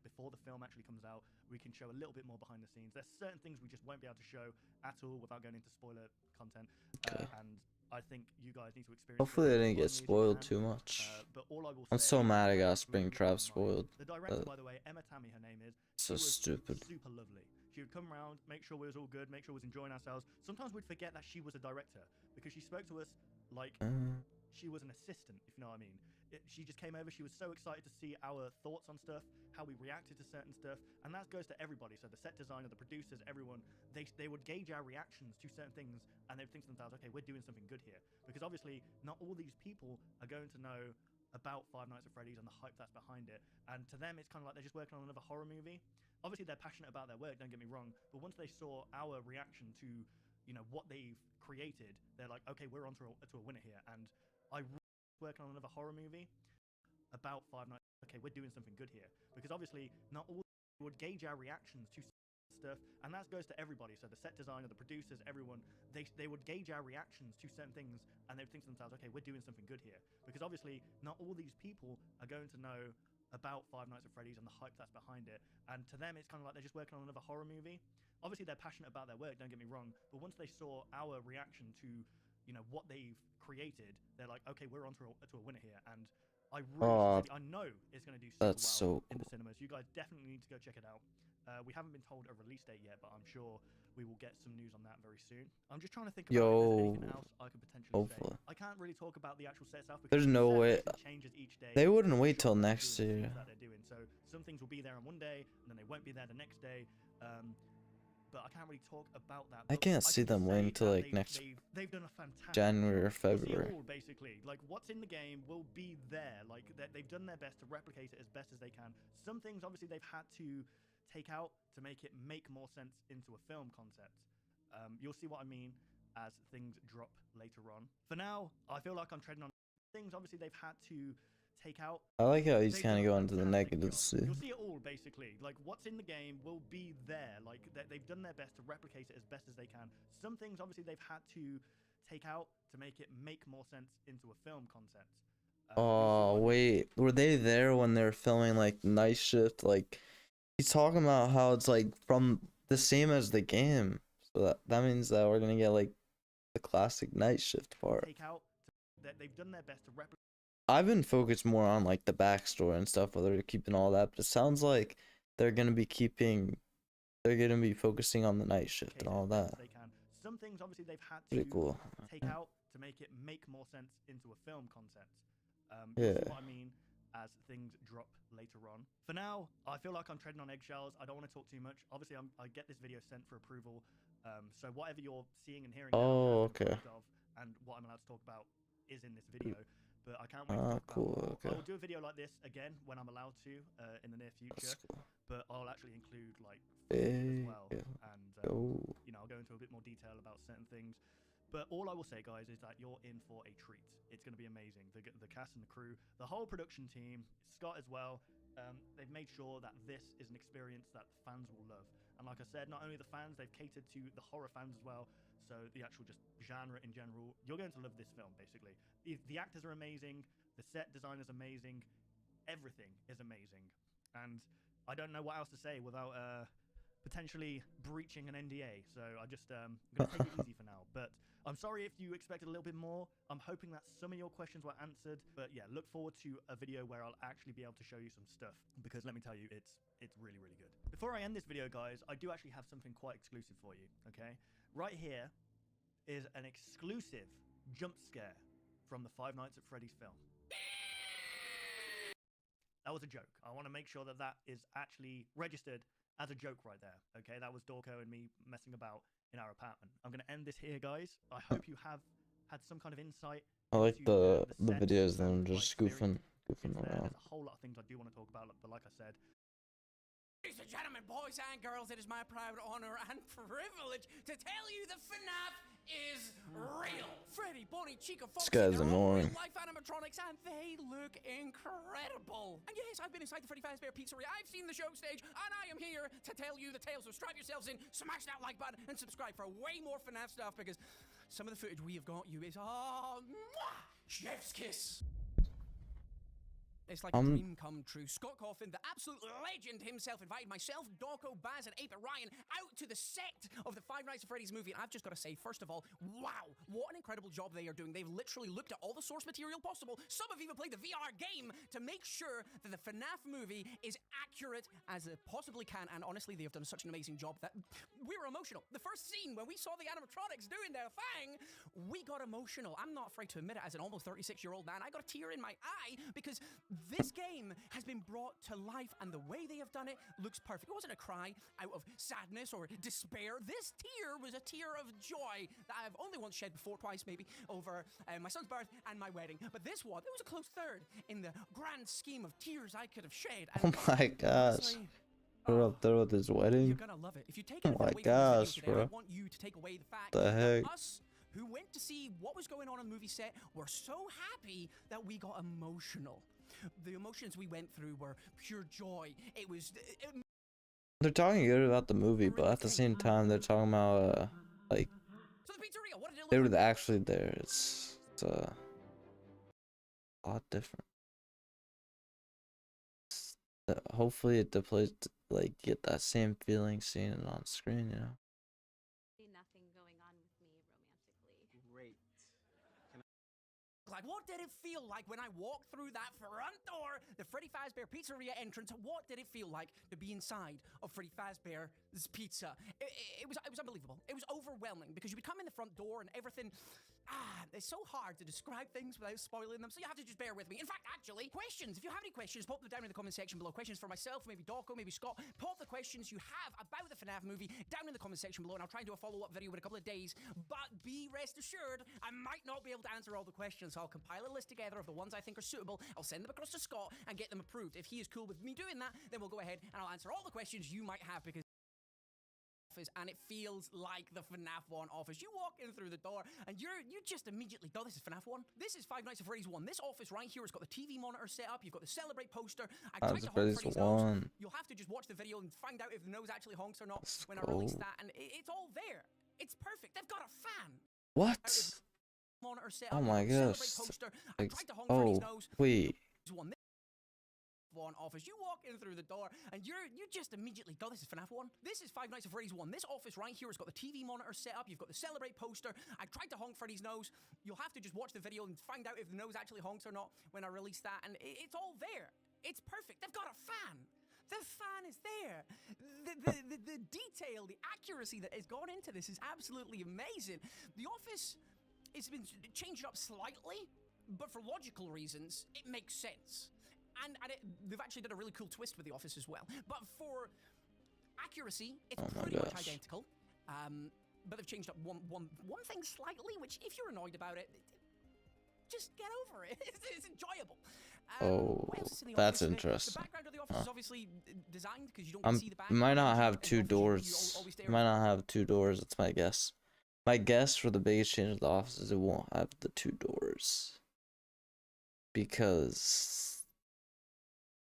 before the film actually comes out, we can show a little bit more behind the scenes. There's certain things we just won't be able to show at all without going into spoiler content. Okay. And I think you guys need to experience. Hopefully they didn't get as spoiled can. too much. But all I will I'm say so mad I is got that Springtrap movie spoiled. The director, by the way, Emma Tammy, her name is. So she was stupid. Super lovely. She would come around, make sure we was all good, make sure we was enjoying ourselves. Sometimes we'd forget that she was a director because she spoke to us like she was an assistant, if you know what I mean. She just came over. She was so excited to see our thoughts on stuff, how we reacted to certain stuff, and that goes to everybody. So the set designer, the producers, everyone, they would gauge our reactions to certain things, and they'd think to themselves, okay, we're doing something good here. Because obviously, not all these people are going to know about Five Nights at Freddy's and the hype that's behind it. And to them, it's kind of like they're just working on another horror movie. Obviously, they're passionate about their work, don't get me wrong, but once they saw our reaction to, what they've created, they're like, okay, we're on to a winner here. And I working on another horror movie about Five Nights. Okay, we're doing something good here. Because obviously, not all would gauge our reactions to stuff, and that goes to everybody. So the set designer, the producers, everyone, they would gauge our reactions to certain things, and they'd think to themselves, okay, we're doing something good here. Because obviously, not all these people are going to know about Five Nights at Freddy's and the hype that's behind it. And to them, it's kind of like they're just working on another horror movie. Obviously, they're passionate about their work, don't get me wrong, but once they saw our reaction to, what they've created, they're like, okay, we're on to a winner here. And I really, I know it's going to do super That's well so in the cool. cinemas. You guys definitely need to go check it out. We haven't been told a release date yet, but I'm sure we will get some news on that very soon. I'm just trying to think about if there's anything else I could potentially hopefully. say. I can't really talk about the actual set itself because There's no way it changes each day. they wouldn't with the wait till shots that next they're doing, year. that they're doing. So some things will be there on one day, and then they won't be there the next day. But I can't really talk about that. I But can't see can them say waiting till that like next they've done a fantastic January or job. We'll see it February. all, basically. Like, what's in the game will be there. Like, they've done their best to replicate it as best as they can. Some things, obviously, they've had to take out to make it make more sense into a film concept. You'll see what I mean as things drop later on. For now, I feel like I'm treading on things. Obviously, they've had to take out. I like how he's They've kind of done a going to the fantastic negatives. job. You'll see it all basically. Like what's in the game will be there. Like they've done their best to replicate it as best as they can. Some things obviously they've had to take out to make it make more sense into a film content. Oh wait, were they there when they were filming like Night Shift? Like he's talking about how it's like from the same as the game, so that means that we're gonna get like the classic Night Shift part. Take out that they've done their best to replicate. I've been focused more on like the backstory and stuff, whether they're keeping all that, but it sounds like they're gonna be focusing on the Night Shift and all that. They can. Some things obviously they've had Pretty to cool. take out to make it make more sense into a film content. Yeah. You'll see what I mean as things drop later on. For now, I feel like I'm treading on eggshells. I don't want to talk too much. Obviously, I get this video sent for approval. So whatever you're seeing and hearing now, Oh, I've been okay. approved of, and what I'm allowed to talk about is in this video. But I can't wait to talk Cool. about more. Okay. I will do a video like this again when I'm allowed to in the near future. That's cool. But I'll actually include like footage as well, and Oh. you know, I'll go into a bit more detail about certain things. But all I will say, guys, is that you're in for a treat. It's going to be amazing. The cast and the crew, the whole production team, Scott as well. They've made sure that this is an experience that fans will love. And like I said, not only the fans, they've catered to the horror fans as well. So the actual just genre in general, you're going to love this film, basically. The actors are amazing. The set design is amazing. Everything is amazing. And I don't know what else to say without potentially breaching an NDA. So I'm going to take it easy for now. But I'm sorry if you expected a little bit more. I'm hoping that some of your questions were answered. But yeah, look forward to a video where I'll actually be able to show you some stuff. Because let me tell you, it's really, really good. Before I end this video, guys, I do actually have something quite exclusive for you, okay? Right here is an exclusive jump scare from the Five Nights at Freddy's film. That was a joke. I want to make sure that that is actually registered as a joke right there, okay? That was Dorco and me messing about in our apartment. I'm going to end this here, guys. I hope you have had some kind of insight. I like into the set videos of them and my just experience. goofing It's there. around. There's a whole lot of things I do want to talk about, but like I said, Ladies and gentlemen, boys and girls, it is my proud honor and privilege to tell you the FNAF is real. Freddy, Bonnie, Chica, Foxy, guy's they're all annoying. real-life animatronics, and they look incredible. And yes, I've been inside the Freddy Fazbear Pizzeria. I've seen the show stage, and I am here to tell you the tale. So strap yourselves in, smash that like button, and subscribe for way more FNAF stuff, because some of the footage we have got you is, chef's kiss. It's like a dream come true. Scott Coffin, the absolute legend himself, invited myself, Dorco, Baz, and Ape Ryan out to the set of the Five Nights at Freddy's movie. And I've just got to say, first of all, wow, what an incredible job they are doing. They've literally looked at all the source material possible. Some have even played the VR game to make sure that the FNAF movie is accurate as it possibly can. And honestly, they have done such an amazing job that we were emotional. The first scene, when we saw the animatronics doing their thing, we got emotional. I'm not afraid to admit it as an almost 36-year-old man. I got a tear in my eye because this game has been brought to life, and the way they have done it looks perfect. It wasn't a cry out of sadness or despair. This tear was a tear of joy that I've only once shed before, twice maybe, over my son's birth and my wedding. But this one, it was a close third in the grand scheme of tears I could have shed. Oh my gosh. We're up there with his wedding. You're gonna love it. If you take Oh anything my away from this video gosh, today, bro. I want you to take away the fact The that heck? us who went to see what was going on the movie set were so happy that we got emotional. The emotions we went through were pure joy. It was... They're talking good about the movie, but at the same time, they're talking about like So the pizzeria, what did it look they were like? actually there. It's a lot different. Hopefully, it plays like get that same feeling seeing it on screen. You know. Nothing going on with me romantically. Great. Like, what did it feel like when I walked through that front door, the Freddy Fazbear Pizzeria entrance? What did it feel like to be inside of Freddy Fazbear's Pizza? It was unbelievable. It was overwhelming because you would come in the front door and everything. It's so hard to describe things without spoiling them, so you have to just bear with me. In fact, actually, questions. If you have any questions, pop them down in the comment section below. Questions for myself, maybe Dorco, maybe Scott. Pop the questions you have about the FNAF movie down in the comment section below, and I'll try and do a follow-up video in a couple of days. But be rest assured, I might not be able to answer all the questions, so I'll compile a list together of the ones I think are suitable. I'll send them across to Scott and get them approved. If he is cool with me doing that, then we'll go ahead and I'll answer all the questions you might have, because and it feels like the FNAF 1 office. You walk in through the door and you just immediately go, this is FNAF 1. This is Five Nights at Freddy's 1. This office right here has got the TV monitor set up. You've got the Celebrate poster. I tried to honk Freddy's nose. You'll have to just watch the video and find out if the nose actually honks or not when I release that. And it's all there. It's perfect. They've got a fan. What? Monitor set Oh up, my gosh. poster. I tried to honk Freddy's nose. Wait. One office. You walk in through the door and you just immediately go, this is FNAF 1. This is Five Nights at Freddy's 1. This office right here has got the TV monitor set up. You've got the Celebrate poster. I tried to honk Freddy's nose. You'll have to just watch the video and find out if the nose actually honks or not when I release that. And it's all there. It's perfect. They've got a fan. The fan is there. The detail, the accuracy that has gone into this is absolutely amazing. The office has been changed up slightly, but for logical reasons, it makes sense. And they've actually done a really cool twist with the office as well. But for accuracy, it's pretty much identical. But they've changed up one thing slightly, which if you're annoyed about it, just get over it. It's enjoyable. That's interesting. The background of the office is obviously designed because you don't see the back. It might not have two doors. It might not have two doors. That's my guess. My guess for the biggest change of the office is it won't have the two doors. Because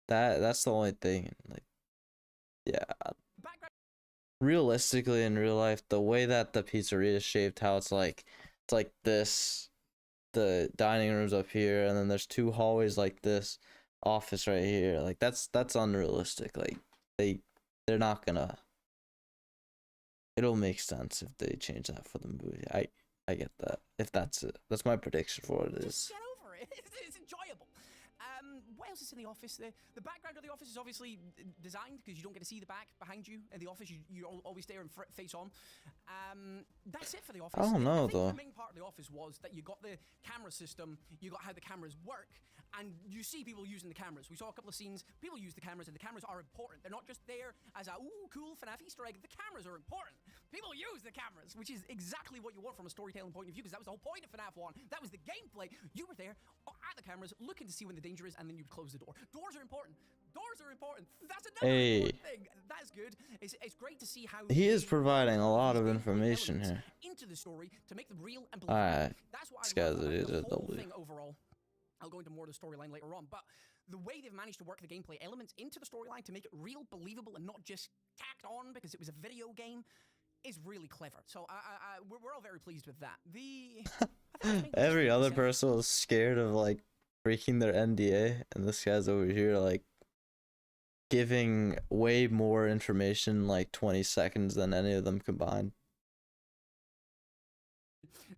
that's the only thing. Like, yeah. Realistically, in real life, the way that the pizzeria is shaped, how it's like this, the dining room's up here, and then there's two hallways like this, office right here. Like that's unrealistic. Like they're not gonna. It'll make sense if they change that for the movie. I get that. If that's it, that's my prediction for what it is. Just get over it. It's enjoyable. What else is in the office? The background of the office is obviously designed because you don't get to see the back behind you in the office. You're always there and face on. That's it for the office. I don't know though. The main part of the office was that you got the camera system, you got how the cameras work, and you see people using the cameras. We saw a couple of scenes. People use the cameras, and the cameras are important. They're not just there as a cool FNAF Easter egg. The cameras are important. People use the cameras, which is exactly what you want from a storytelling point of view, because that was the whole point of FNAF 1. That was the gameplay. You were there at the cameras, looking to see when the danger is, and then you'd close the door. Doors are important. Doors are important. That's another important thing. That's good. It's great to see how he is providing a lot of information here into the story to make them real and believable. Alright, that's what this I love guy's about the whole W. thing overall. I'll go into more of the storyline later on, but the way they've managed to work the gameplay elements into the storyline to make it real, believable, and not just tacked on because it was a video game is really clever. So we're all very pleased with that. Every other person was scared of like breaking their NDA, and this guy's over here like giving way more information, like 20 seconds than any of them combined.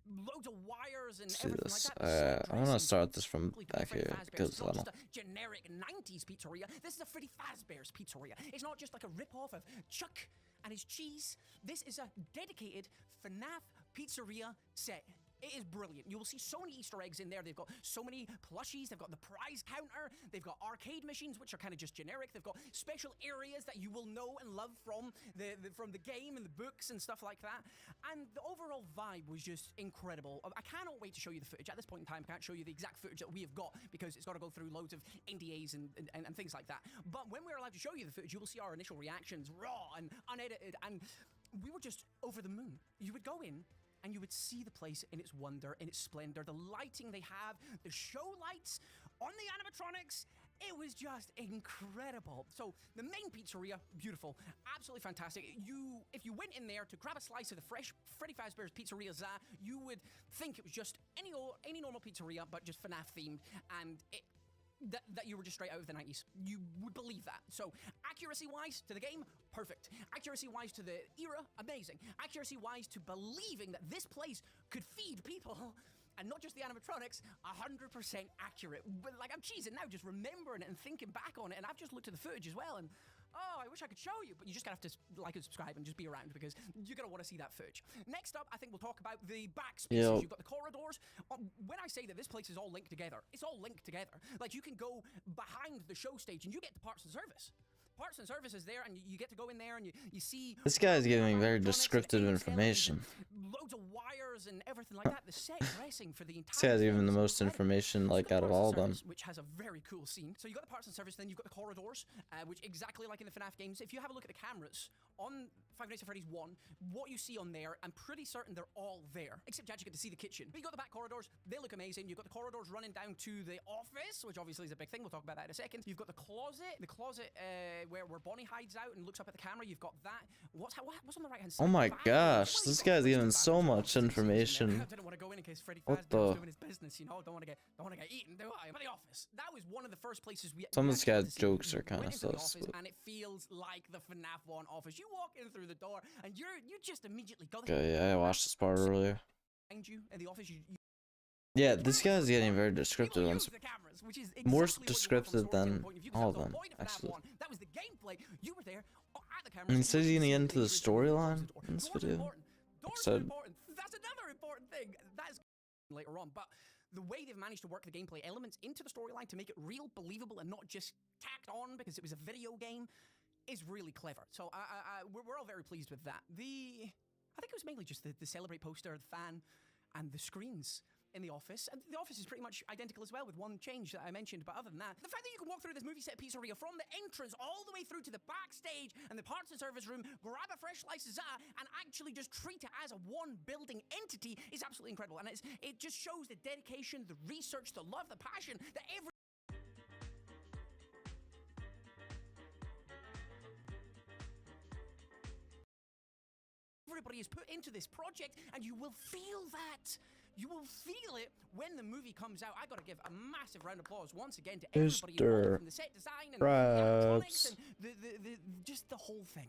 Loads of wires and See everything this. like that. I'm gonna start this from back here because I It's not don't. just a generic 90s pizzeria. This is a Freddy Fazbear's pizzeria. It's not just like a rip-off of Chuck and his cheese. This is a dedicated FNAF pizzeria set. It is brilliant. You will see so many Easter eggs in there. They've got so many plushies. They've got the prize counter. They've got arcade machines, which are kind of just generic. They've got special areas that you will know and love from the game and the books and stuff like that. And the overall vibe was just incredible. I cannot wait to show you the footage. At this point in time, I can't show you the exact footage that we have got because it's got to go through loads of NDAs and things like that. But when we're allowed to show you the footage, you will see our initial reactions, raw and unedited, and we were just over the moon. You would go in, and you would see the place in its wonder, in its splendor, the lighting they have, the show lights on the animatronics. It was just incredible. So the main pizzeria, beautiful, absolutely fantastic. If you went in there to grab a slice of the fresh Freddy Fazbear's Pizzeria Za, you would think it was just any normal pizzeria, but just FNAF themed, and that you were just straight out of the 90s. You would believe that. So accuracy-wise to the game, perfect. Accuracy-wise to the era, amazing. Accuracy-wise to believing that this place could feed people, and not just the animatronics, 100% accurate. But like, I'm cheesing now just remembering it and thinking back on it, and I've just looked at the footage as well, and oh, I wish I could show you, but you just gotta have to like and subscribe and just be around because you're gonna want to see that footage. Next up, I think we'll talk about the back spaces. You've got the corridors. When I say that this place is all linked together, it's all linked together. Like, you can go behind the show stage and you get to parts and service. Parts and service is there, and you get to go in there and you see. This guy is giving very descriptive information. Loads of wires and everything like that. The set dressing for the entire. This guy's giving the most information, like, out of all of them. Which has a very cool scene. So you got the parts and service, then you've got the corridors, which exactly like in the FNAF games. If you have a look at the cameras on Five Nights at Freddy's 1, what you see on there, I'm pretty certain they're all there. Except you actually get to see the kitchen. But you got the back corridors, they look amazing. You've got the corridors running down to the office, which obviously is a big thing. We'll talk about that in a second. You've got the closet where Bonnie hides out and looks up at the camera. You've got that. What's on the right-hand side? Oh my gosh, this guy's giving so much information. I didn't want to go in case Freddy What Fazbear's the? doing his business, you know. Don't want to get eaten, do I? But the office. That was one of the first places we. Some of we this actually got guy's to see. jokes are We kind went of into the sus. office, But... and it feels like the FNAF 1 office. You walk in through the door, and you just immediately got. Okay, yeah, I watched this part earlier. Behind you in the office, Yeah, this guy's getting very descriptive. use the cameras, which is More exactly what you want from a descriptive storytelling than point of view, 'cause all of that was the them, point of FNAF actually. 1. That was the gameplay. You were there at the camera. And he says he get into the Doors are storyline important. in this Doors are video. important. Doors are said- important. That's another important thing. That's later on, but the way they've managed to work the gameplay elements into the storyline to make it real, believable, and not just tacked on because it was a video game is really clever. So we're all very pleased with that. I think it was mainly just the Celebrate poster, the fan, and the screens in the office. And the office is pretty much identical as well, with one change that I mentioned. But other than that, the fact that you can walk through this movie set pizzeria from the entrance all the way through to the backstage and the parts and service room, grab a fresh slice of za, and actually just treat it as a one building entity is absolutely incredible. And it just shows the dedication, the research, the love, the passion that everybody has put into this project, and you will feel that. You will feel it when the movie comes out. I got to give a massive round of applause once again to everybody involved, from the set design and the electronics and just the whole thing.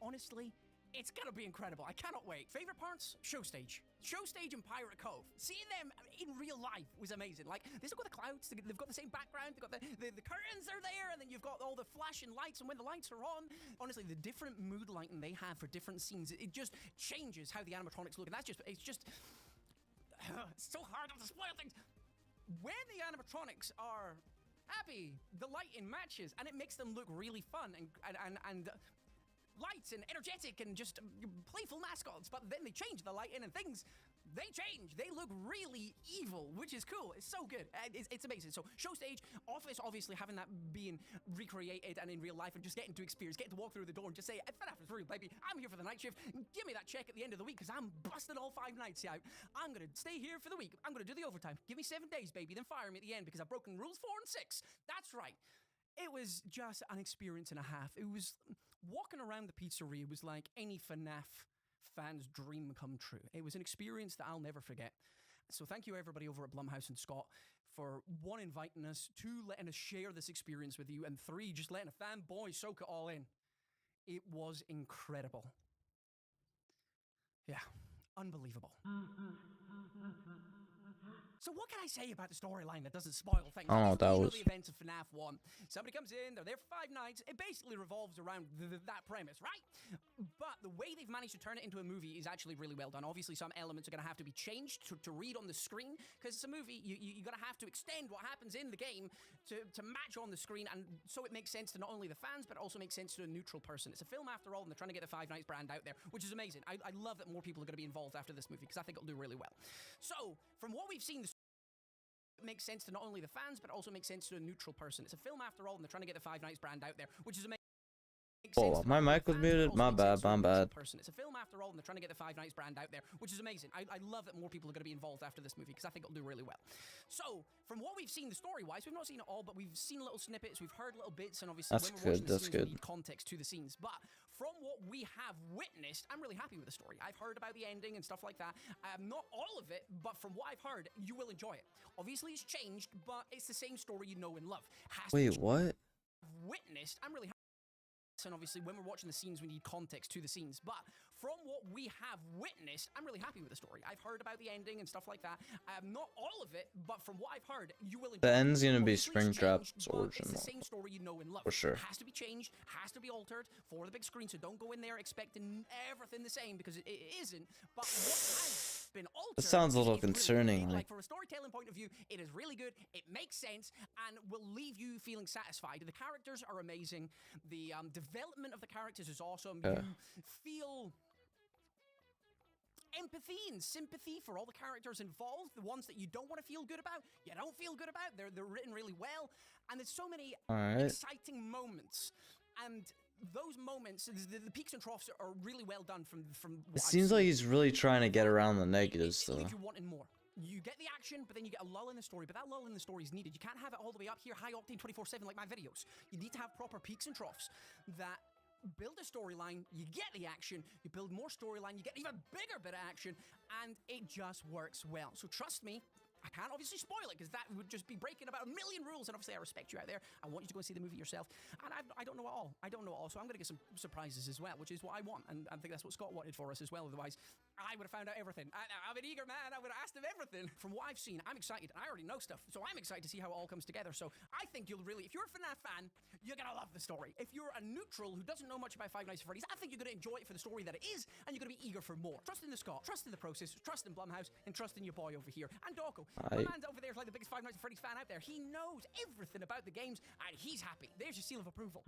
Honestly, it's gonna be incredible. I cannot wait. Favorite parts? Show stage and Pirate Cove. Seeing them in real life was amazing. Like, they still got the clouds, they've got the same background, they've got the curtains are there, and then you've got all the flashing lights, and when the lights are on, honestly, the different mood lighting they have for different scenes, it just changes how the animatronics look, and it's just it's so hard not to spoil things. When the animatronics are happy, the lighting matches, and it makes them look really fun and lights and energetic and just playful mascots. But then they change the lighting and things, they change. They look really evil, which is cool. It's so good. It's amazing. So show stage, office, obviously having that being recreated and in real life, and just getting to experience, getting to walk through the door and just say, FNAF is real, baby. I'm here for the night shift. Give me that check at the end of the week, because I'm busting all 5 nights out. I'm going to stay here for the week. I'm going to do the overtime. Give me 7 days, baby. Then fire me at the end because I've broken rules 4 and 6. That's right. It was just an experience and a half. It was walking around the pizzeria was like any FNAF fan's dream come true. It was an experience that I'll never forget. So thank you everybody over at Blumhouse and Scott for 1, inviting us, 2, letting us share this experience with you, and 3, just letting a fanboy soak it all in. It was incredible. Yeah, unbelievable. So what can I say about the storyline that doesn't spoil things? I don't know what that was. The events of FNAF 1. Somebody comes in, they're there for 5 nights. It basically revolves around that premise, right? But the way they've managed to turn it into a movie is actually really well done. Obviously, some elements are going to have to be changed to read on the screen, because it's a movie. You're going to have to extend what happens in the game to match on the screen, and so it makes sense to not only the fans, but also makes sense to a neutral person. It's a film after all, and they're trying to get the Five Nights brand out there, which is amazing. I love that more people are going to be involved after this movie, because I think it'll do really well. So, from what we've seen, it makes sense to not only the fans, but also makes sense to a neutral person. It's a film after all, and they're trying to get the Five Nights brand out there, which is amazing. Oh, my mic was muted. My bad. It's a film after all, and they're trying to get the Five Nights brand out there, which is amazing. I love that more people are going to be involved after this movie, because I think it'll do really well. So, from what we've seen, the story-wise, we've not seen it all, but we've seen little snippets, we've heard little bits, and obviously That's when we're watching good, the that's scenes, good. we need context to the scenes. But from what we have witnessed, I'm really happy with the story. I've heard about the ending and stuff like that. Not all of it, but from what I've heard, you will enjoy it. Obviously, it's changed, but it's the same story you know and love. Wait, what? Witnessed, I'm really happy. And obviously, when we're watching the scenes, we need context to the scenes. But from what we have witnessed, I'm really happy with the story. I've heard about the ending and stuff like that. Not all of it, but from what I've heard, you will enjoy The end's gonna be Obviously, it's Springtrap's changed, but origin, It's the same story you know and love. for sure. Has to be changed, has to be altered for the big screen. So don't go in there expecting everything the same, because it isn't. But what has been altered, It sounds a little is really concerning, good. like- From a storytelling point of view, it is really good. It makes sense and will leave you feeling satisfied. The characters are amazing. The development of the characters is awesome. Yeah. You feel empathy and sympathy for all the characters involved. The ones that you don't want to feel good about, you don't feel good about. They're written really well, and there's so many All right. exciting moments And those moments, the peaks and troughs are really well done from It seems like he's really trying to get around the negatives, though. leaves you wanting more. You get the action, but then you get a lull in the story. But that lull in the story is needed. You can't have it all the way up here, high octane 24/7 like my videos. You need to have proper peaks and troughs that build a storyline, you get the action, you build more storyline, you get even bigger bit of action, and it just works well. So trust me, I can't obviously spoil it because that would just be breaking about a million rules, and obviously I respect you out there. I want you to go and see the movie yourself, and I don't know it all. I don't know it all, so I'm going to get some surprises as well, which is what I want, and I think that's what Scott wanted for us as well. Otherwise, I would have found out everything. I'm an eager man. I would have asked him everything. From what I've seen, I'm excited. I already know stuff, so I'm excited to see how it all comes together. So I think you'll really, if you're a FNAF fan, you're going to love the story. If you're a neutral who doesn't know much about Five Nights at Freddy's, I think you're going to enjoy it for the story that it is, and you're going to be eager for more. Trust in the Scott, trust in the process, trust in Blumhouse, and trust in your boy over here. And Dawko, my man's over there is like the biggest Five Nights at Freddy's fan out there. He knows everything about the games, and he's happy. There's your seal of approval.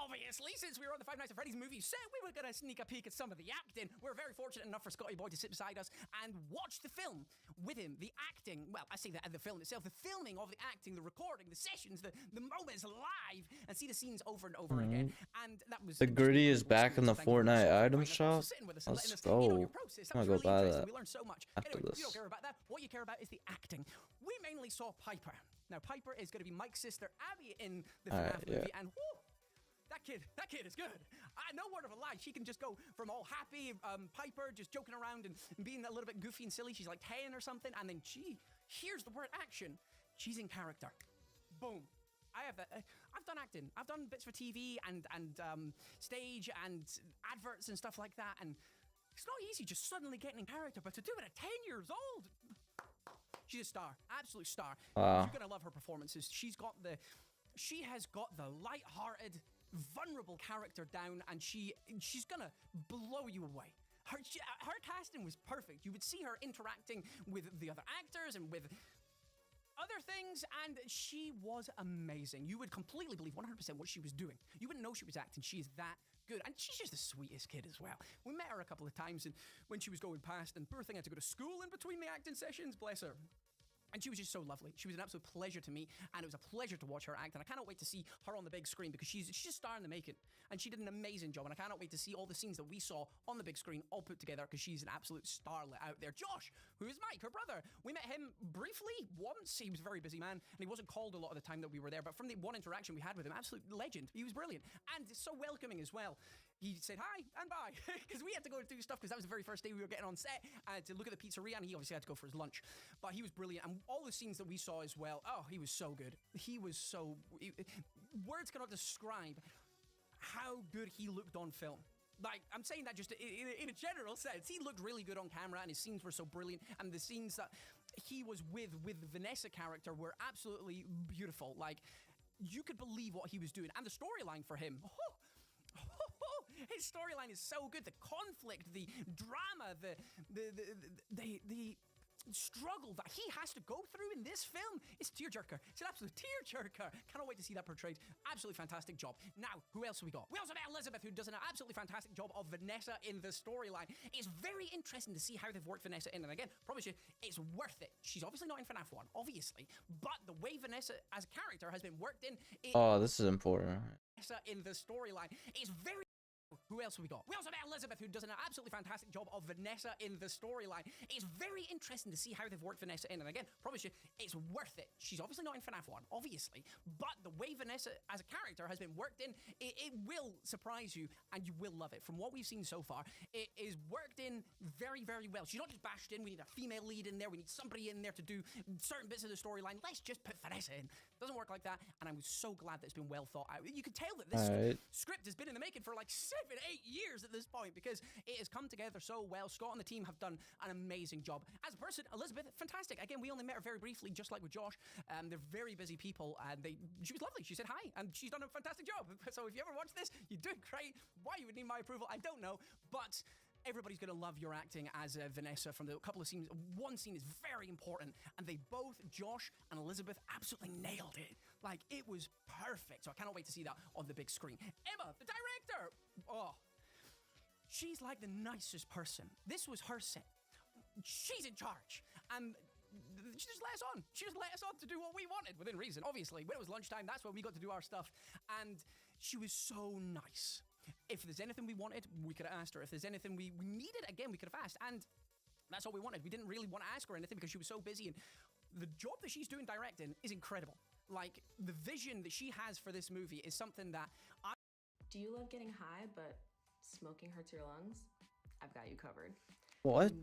Obviously, since we were on the Five Nights at Freddy's movie set, we were going to sneak a peek at some of the acting. We're very fortunate enough for Scotty Boy to sit beside us and watch the film with him. The acting, well, I say that the film itself, the filming of the acting, the recording, the sessions, the moments live, and see the scenes over and over again. And that was The Gritty is back in the Fortnite item shop. Let's go. I'm gonna go buy that. We learned so much. After Anyway, this. you don't care about that. What you care about is the acting. We mainly saw Piper. Now, Piper is going to be Mike's sister, Abby, in the FNAF movie, and whoo, that kid is good. No word of a lie. She can just go from all happy, Piper, just joking around and being a little bit goofy and silly. She's like 10 or something, and then she hears the word action. She's in character. Boom. I have that. I've done acting. I've done bits for TV and stage and adverts and stuff like that, and it's not easy just suddenly getting in character, but to do it at 10 years old, she's a star, absolute star. Wow. You're gonna love her performances. She has got the light-hearted, vulnerable character down, and she's gonna blow you away. Her casting was perfect. You would see her interacting with the other actors and with other things, and she was amazing. You would completely believe 100% what she was doing. You wouldn't know she was acting. She is that good, and she's just the sweetest kid as well. We met her a couple of times, and when she was going past, and poor thing had to go to school in between the acting sessions, bless her. And she was just so lovely. She was an absolute pleasure to me, and it was a pleasure to watch her act. And I cannot wait to see her on the big screen because she's a star in the making. And she did an amazing job. And I cannot wait to see all the scenes that we saw on the big screen all put together because she's an absolute starlet out there. Josh, who is Mike, her brother. We met him briefly once. He was a very busy man, and he wasn't called a lot of the time that we were there. But from the one interaction we had with him, absolute legend. He was brilliant and so welcoming as well. He said hi and bye because we had to go and do stuff because that was the very first day we were getting on set to look at the pizzeria, and he obviously had to go for his lunch. But he was brilliant, and all the scenes that we saw as well, oh, he was so good. Words cannot describe how good he looked on film. Like, I'm saying that just in a general sense. He looked really good on camera, and his scenes were so brilliant, and the scenes that he was with the Vanessa character were absolutely beautiful. Like, you could believe what he was doing, and the storyline for him, his storyline is so good. The conflict, the drama, the struggle that he has to go through in this film is tearjerker. It's an absolute tearjerker. Cannot wait to see that portrayed. Absolutely fantastic job. Now, who else have we got? We also met Elizabeth, who does an absolutely fantastic job of Vanessa in the storyline. It's very interesting to see how they've worked Vanessa in. And again, promise you, it's worth it. She's obviously not in FNAF 1, obviously. But the way Vanessa as a character has been worked in... Oh, this is important. Vanessa in the storyline is very... Who else have we got? We also met Elizabeth, who does an absolutely fantastic job of Vanessa in the storyline. It's very interesting to see how they've worked Vanessa in. And again, promise you, it's worth it. She's obviously not in FNAF 1, obviously. But the way Vanessa as a character has been worked in, it will surprise you, and you will love it. From what we've seen so far, it is worked in very, very well. She's not just bashed in. We need a female lead in there. We need somebody in there to do certain bits of the storyline. Let's just put Vanessa in. Doesn't work like that, and I'm so glad that it's been well thought out. You can tell that this script has been in the making for like 7-8 years at this point because it has come together so well. Scott and the team have done an amazing job. As a person, Elizabeth, fantastic. Again, we only met her very briefly, just like with Josh. They're very busy people, and she was lovely. She said hi, and she's done a fantastic job. So if you ever watch this, you're doing great. Why you would need my approval, I don't know, but everybody's going to love your acting as Vanessa from the couple of scenes. One scene is very important, and they both, Josh and Elizabeth, absolutely nailed it. Like, it was perfect. So I cannot wait to see that on the big screen. Emma, the director. Oh, she's like the nicest person. This was her set. She's in charge. And she just let us on. She just let us on to do what we wanted within reason. Obviously, when it was lunchtime, that's when we got to do our stuff. And she was so nice. If there's anything we wanted, we could have asked her. If there's anything we needed, again, we could have asked. And that's all we wanted. We didn't really want to ask her anything because she was so busy. And the job that she's doing directing is incredible. Like, the vision that she has for this movie is something that I... Do you love getting high, but smoking hurts your lungs? I've got you covered. What?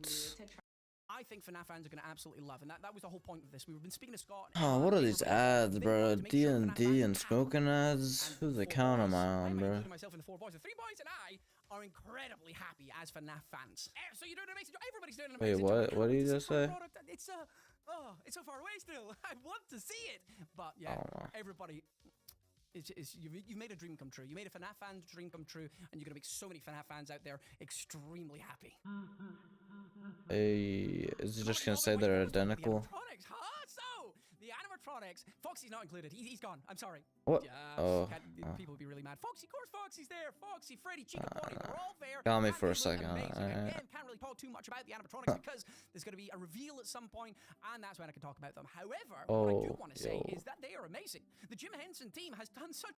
I think FNAF fans are going to absolutely love, and that was the whole point of this. We've been speaking to Scott. Oh, what are these ads, bro? D&D and smoking ads? Whose account am I on, bro? Myself and the 4 boys. The 3 boys and I are incredibly happy as FNAF fans. So you're doing an amazing job. Everybody's doing an amazing job. Wait, what did you just say? It's so far away still. I want to see it. But yeah, everybody... You've made a dream come true. You made a FNAF fan's dream come true, and you're going to make so many FNAF fans out there extremely happy. Hey, is it just going to say they're identical? The animatronics, huh? So, the animatronics, Foxy's not included. He's gone. I'm sorry. What? People would be really mad. Foxy, of course Foxy's there. Foxy, Freddy, Chica, Bonnie, we're all there. Got me for a second. Again, can't really talk too much about the animatronics because there's going to be a reveal at some point, and that's when I can talk about them. However, what I do want to say is that they are amazing. The Jim Henson team has done such...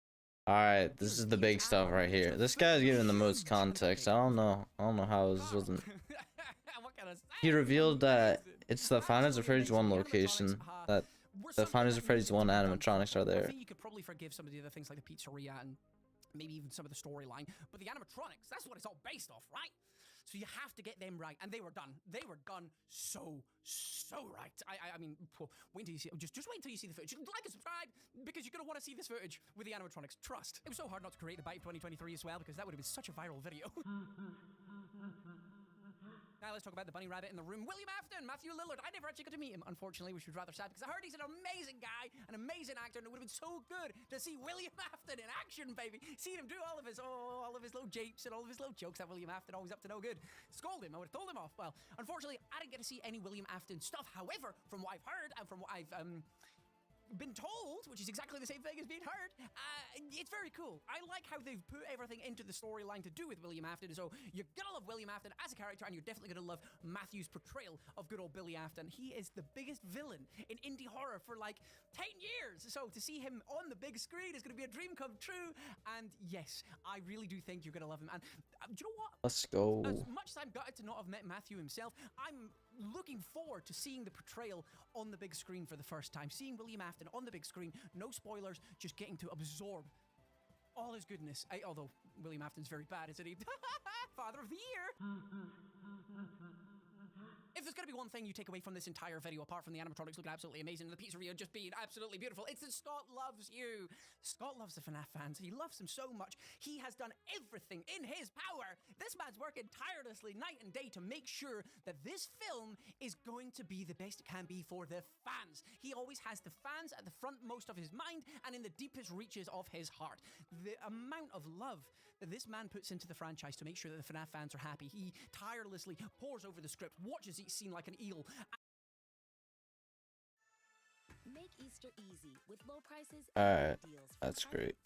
Alright, this is the big stuff right here. This guy's giving the most context. I don't know how this wasn't... He revealed that it's the Finals of Freddy's 1 location, that the Finals of Freddy's 1 animatronics are there. I think you could probably forgive some of the other things like the pizzeria and maybe even some of the storyline, but the animatronics, that's what it's all based off, right? So you have to get them right, and they were done. They were done so right. I mean, wait until you see. Just wait until you see the footage. Like and subscribe because you're gonna want to see this footage with the animatronics. Trust. It was so hard not to create the Bite 2023 as well because that would have been such a viral video. Now let's talk about the bunny rabbit in the room. William Afton, Matthew Lillard. I never actually got to meet him, unfortunately, which was rather sad because I heard he's an amazing guy, an amazing actor, and it would have been so good to see William Afton in action, baby. Seeing him do all of his little japes and all of his little jokes that William Afton always up to no good. Scold him, I would have told him off. Well, unfortunately, I didn't get to see any William Afton stuff. However, from what I've heard and from what I've been told, which is exactly the same thing as being heard, it's very cool. I like how they've put everything into the storyline to do with William Afton, so you're gonna love William Afton as a character, and you're definitely gonna love Matthew's portrayal of good old Billy Afton. He is the biggest villain in indie horror for like 10 years, so to see him on the big screen is gonna be a dream come true, and yes, I really do think you're gonna love him, and do you know what? Let's go. As much as I'm gutted to not have met Matthew himself, I'm looking forward to seeing the portrayal on the big screen for the first time. Seeing William Afton on the big screen, no spoilers, just getting to absorb all his goodness. Although William Afton's very bad, isn't he? Father of the Year! If there's going to be one thing you take away from this entire video, apart from the animatronics looking absolutely amazing and the pizzeria just being absolutely beautiful, it's that Scott loves you. Scott loves the FNAF fans. He loves them so much. He has done everything in his power. This man's working tirelessly night and day to make sure that this film is going to be the best it can be for the fans. He always has the fans at the frontmost of his mind and in the deepest reaches of his heart. The amount of love that this man puts into the franchise to make sure that the FNAF fans are happy. He tirelessly pores over the script, watches each scene like an eel. Make Easter easy with low prices All and right, deals. that's great.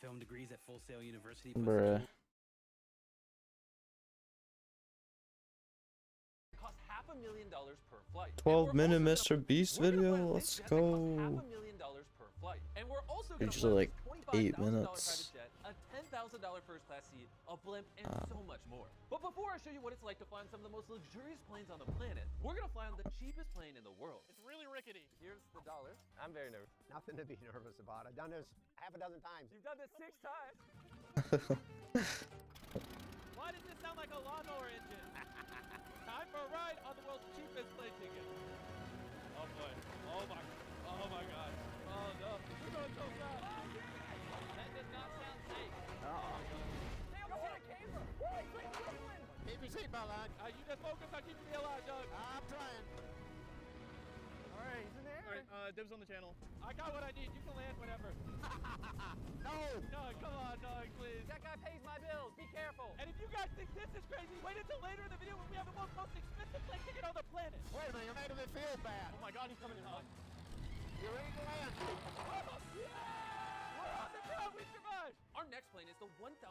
Film degrees at Full Sail University. Bruh. Cost $500,000 per flight. 12-minute Mr. Beast video. Let's go. $500,000 per flight. And we're also going to Usually like 8 $25,000 minutes. private jet, a $10,000 first class seat, a blimp, and so much more. But before I show you what it's like to fly on some of the most luxurious planes on the planet, we're going to fly on the cheapest plane in the world. It's really rickety. Here's the dollar. I'm very nervous. Nothing to be nervous about. I've done this half a dozen times. You've done this 6 times. Why does this sound like a lawnmower engine? Time for a ride on the world's cheapest plane ticket. Oh boy. Oh my god. Oh no. We're going so fast. That does not sound safe. Stay over to the camera. Why? Keep your seatbelt on. You just focus on keeping me alive, Doug. I'm trying. Alright, he's in there. Alright, dibs on the channel. I got what I need. You can land whenever. No! Doug, come on, Doug, please. That guy pays my bills. Be careful. And if you guys think this is crazy, wait until later in the video when we have the most expensive plane ticket on the planet. Wait a minute, you're making me feel bad. Oh my god, he's coming in hot. You ready to land? Oh, yeah! We're on the ground. We survived. Our next plane is the $1,000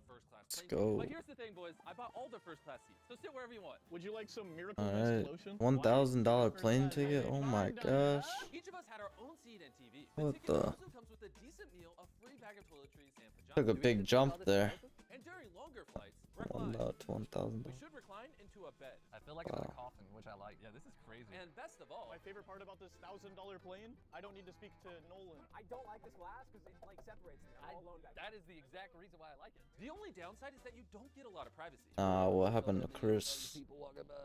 first class plane go. ticket. But here's the thing, boys. I bought all the first class seats, so sit wherever you want. Would you like some miracle Alright, lotion? $1,000 plane ticket. Oh my gosh. Each of us had our own seat and TV. What ticket the? also comes with a decent meal, a free bag of toiletries, and pajamas. Took a big jump there. And during longer flights, $1 to $1,000. we should recline into a bed. I feel like I'm in a coffin, which I like. Yeah, this is crazy. And best of all, My favorite part about this $1,000 plane, I don't need to speak to Nolan. I don't like this glass because it like separates me. I'm all alone back that is the exact reason why I like it. The only downside is that you don't get a lot of privacy. What happened to Chris?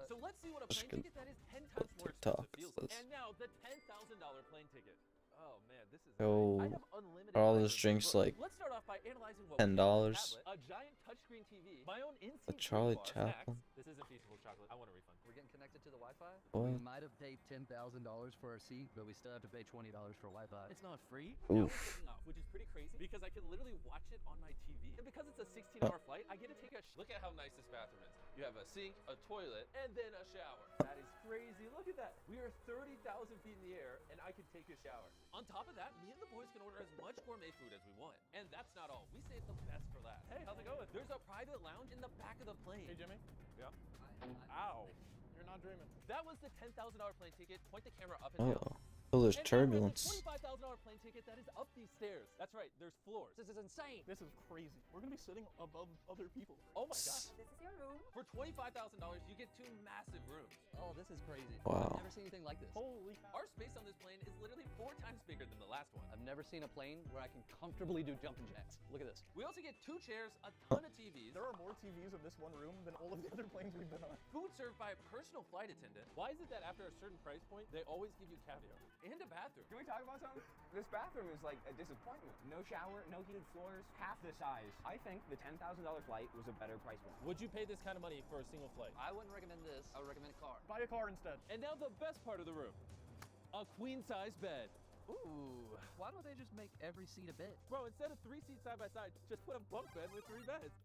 So let's see what a Just plane gonna ticket that is 10 times more TikTok, expensive feels let's- like. And now the $10,000 plane ticket. Oh man, this is Yo, I have unlimited are all library those drinks books. like Let's start off by analyzing what $10? we have. A giant touchscreen TV, my own The in-seat Charlie bar, Chaplin? snacks. This isn't feasible chocolate. I want a refund. We're getting connected to the Wi-Fi? What? We might have paid $10,000 for our seat, but we still have to pay $20 for Wi-Fi. It's not free. Oof. Now we're taking off, which is pretty crazy because I can literally watch it on my TV. And because it's a 16-hour flight, I get to take a look at how nice this bathroom is. You have a sink, a toilet, and then a shower. That is crazy. Look at that. We are 30,000 feet in the air, and I can take a shower. On top of that, me and the boys can order as much gourmet food as we want. And that's not all. We saved the best for last. Hey, how's it going? There's a private lounge in the back of the plane. Hey, Jimmy. Yeah. Ow. You're not dreaming. That was the $10,000 plane ticket. Point the camera up and down. Oh, there's And turbulence. now we're at the $25,000 plane ticket that is up these stairs. That's right, there's floors. This is insane. This is crazy. We're gonna be sitting above other people. Oh my gosh. This is your room. For $25,000, you get 2 massive rooms. Oh, this is crazy. Wow. I've never seen anything like this. Holy. Our space on this plane is literally 4 times bigger than the last one. I've never seen a plane where I can comfortably do jumping jacks. Look at this. We also get 2 chairs, a ton of TVs. There are more TVs in this one room than all of the other planes we've been on. Food served by a personal flight attendant. Why is it that after a certain price point, they always give you caviar? And a bathroom. Can we talk about something? This bathroom is like a disappointment. No shower, no heated floors, half the size. I think the $10,000 flight was a better price point. Would you pay this kind of money for a single flight? I wouldn't recommend this. I would recommend a car. Buy a car instead. And now the best part of the room. A queen-size bed. Ooh, why don't they just make every seat a bed? Bro, instead of 3 seats side by side, just put a bunk bed with 3 beds.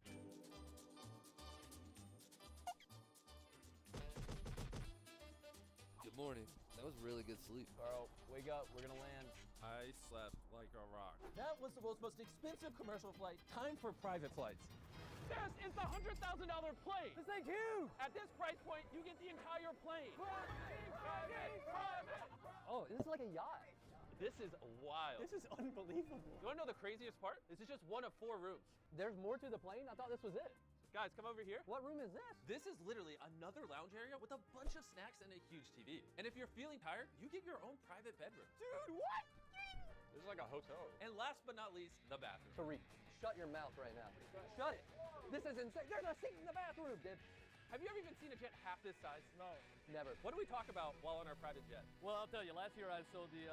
Good morning. That was really good sleep. Carl, wake up. We're gonna land. I slept like a rock. That was the world's most expensive commercial flight. Time for private flights. This is the $100,000 plane. This thing's huge. At this price point, you get the entire plane. Oh, this is like a yacht. This is wild. This is unbelievable. You wanna know the craziest part? This is just one of 4 rooms. There's more to the plane? I thought this was it. Guys, come over here. What room is this? This is literally another lounge area with a bunch of snacks and a huge TV. And if you're feeling tired, you get your own private bedroom. Dude, what? This is like a hotel. And last but not least, the bathroom. Tariq, shut your mouth right now. Shut it. This is insane. There's a seat in the bathroom, dude. Have you ever even seen a jet half this size? No. Never. What do we talk about while on our private jet? Well, I'll tell you. Last year I sold the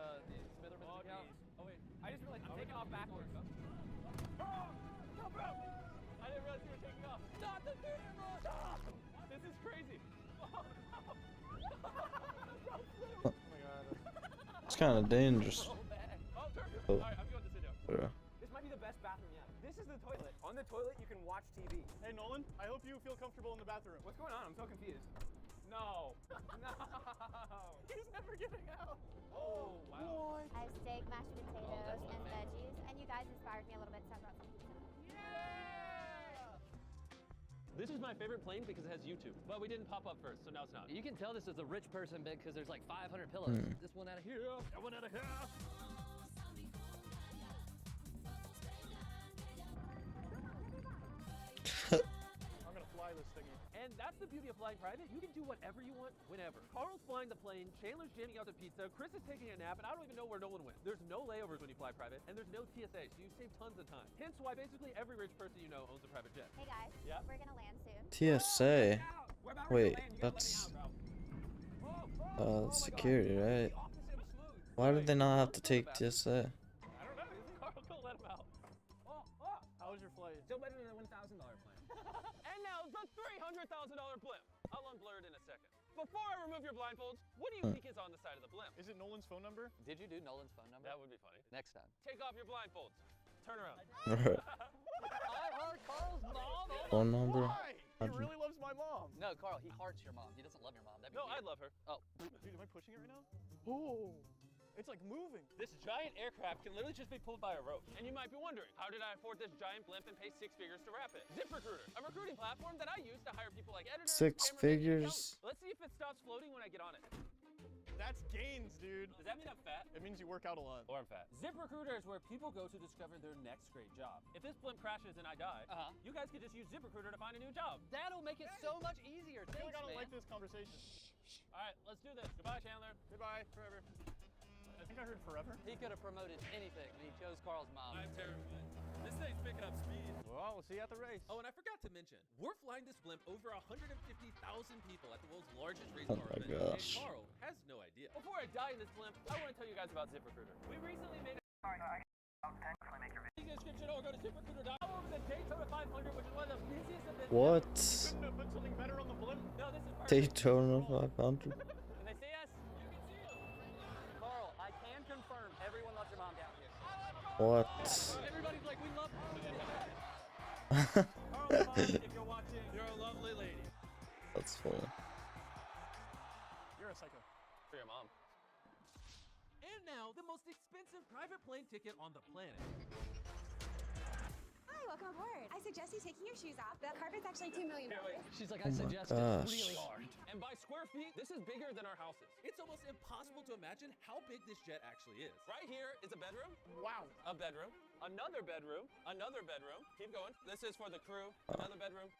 SPIDERMAN account. Oh wait, I just realized I'm taking off backwards. I didn't realize you were taking off. Not the camera! Stop! This is crazy. It's kind of dangerous. Oh, turbulence. Oh. Alright, I'm going to sit down. Yeah. This might be the best bathroom yet. This is the toilet. On the toilet, you can watch TV. Hey, Nolan, I hope you feel comfortable in the bathroom. What's going on? I'm so confused. No. No. He's never getting out. Oh, wow. I have steak, mashed potatoes, and veggies, and you guys inspired me a little bit, so I brought some pizza. This is my favorite plane because it has YouTube. But we didn't pop up first, so now it's not. You can tell this is a rich person bed because there's like 500 pillows. This one out of here, that one out of here. I'm gonna fly this thingy. And that's the beauty of flying private. You can do whatever you want, whenever. Carl's flying the plane, Chandler's jamming out the pizza, Chris is taking a nap, and I don't even know where Nolan went. There's no layovers when you fly private, and there's no TSA, so you save tons of time. Hence why basically every rich person you know owns a private jet. Hey guys, Yeah? we're gonna land soon. TSA. We're about ready Wait, to land. You gotta let me that's out, bro. security, right? The opposite of smooth. Why did they not have to take TSA? I don't know. Carl, go let him out. How was your flight? Still better than the $1,000 plan. And now the $300,000 blimp. I'll unblur it in a second. Before I remove your blindfolds, what do you think is on the side of the blimp? Is it Nolan's phone number? Did you do Nolan's phone number? That would be funny. Next time. Take off your blindfolds. Turn around. I heart Carl's mom. Phone number? Why? He really loves my mom. No, Carl, he hearts your mom. He doesn't love your mom. That'd be No, I weird. love her. Oh. Dude, am I pushing it right now? Oh. It's like moving. This giant aircraft can literally just be pulled by a rope. And you might be wondering, how did I afford this giant blimp and pay 6 figures to wrap it? ZipRecruiter, a recruiting platform that I use to hire people like editors, 6 figures. Let's see if it stops floating when I get on it. That's gains, dude. Does that mean I'm fat? It means you work out a lot. Or I'm fat. ZipRecruiter is where people go to discover their next great job. If this blimp crashes and I die, you guys could just use ZipRecruiter to find a new job. That'll make it so much easier. I feel Thanks, like I don't man. like this conversation. All right, let's do this. Goodbye, Chandler. Goodbye, forever. I think I heard forever. He could have promoted anything, and he chose Carl's mom. I'm terrible. This thing's picking up speed. Well, we'll see you at the race. Oh, and I forgot to mention, we're flying this blimp over 150,000 people at the world's largest race Oh car my event. gosh. And Carl has no idea. Before I die in this blimp, I want to tell you guys about ZipRecruiter. We recently made a description or go to ZipRecruiter.com over the Daytona 500, which is one of the busiest events. What? Couldn't have put something better on the blimp. No, this is perfect. Daytona 500. Can they see us? You can see us. Carl, I can confirm everyone loves your mom down here. What? Everybody's like, we love Carl, Mom, if you're watching, you're a lovely lady. That's funny. You're a psycho. For your mom. And now, the most expensive private plane ticket on the planet. Hi, welcome aboard. I suggest you taking your shoes off. The carpet's actually $2 million. She's like, Oh I my suggest it gosh. really hard. And by square feet, this is bigger than our houses. It's almost impossible to imagine how big this jet actually is. Right here is a bedroom. Wow. A bedroom. Another bedroom. Another bedroom. Keep going. This is for the crew. Another bedroom.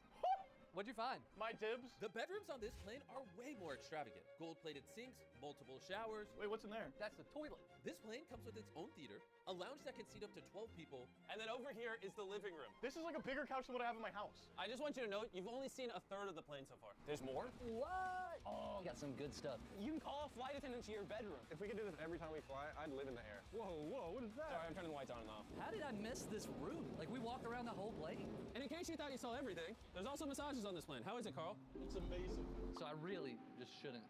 What'd you find? My dibs. The bedrooms on this plane are way more extravagant. Gold-plated sinks, multiple showers. Wait, what's in there? That's the toilet. This plane comes with its own theater, a lounge that can seat up to 12 people. And then over here is the living room. This is like a bigger couch than what I have in my house. I just want you to know, you've only seen a third of the plane so far. There's more? What? Oh, got some good stuff. You can call a flight attendant to your bedroom. If we could do this every time we fly, I'd live in the air. Whoa, what is that? Sorry, I'm turning the lights on and off. How did I miss this room? Like, we walked around the whole plane. And in case you thought you saw everything, there's also massages on this plane. How is it, Carl? It's amazing. So I really just shouldn't.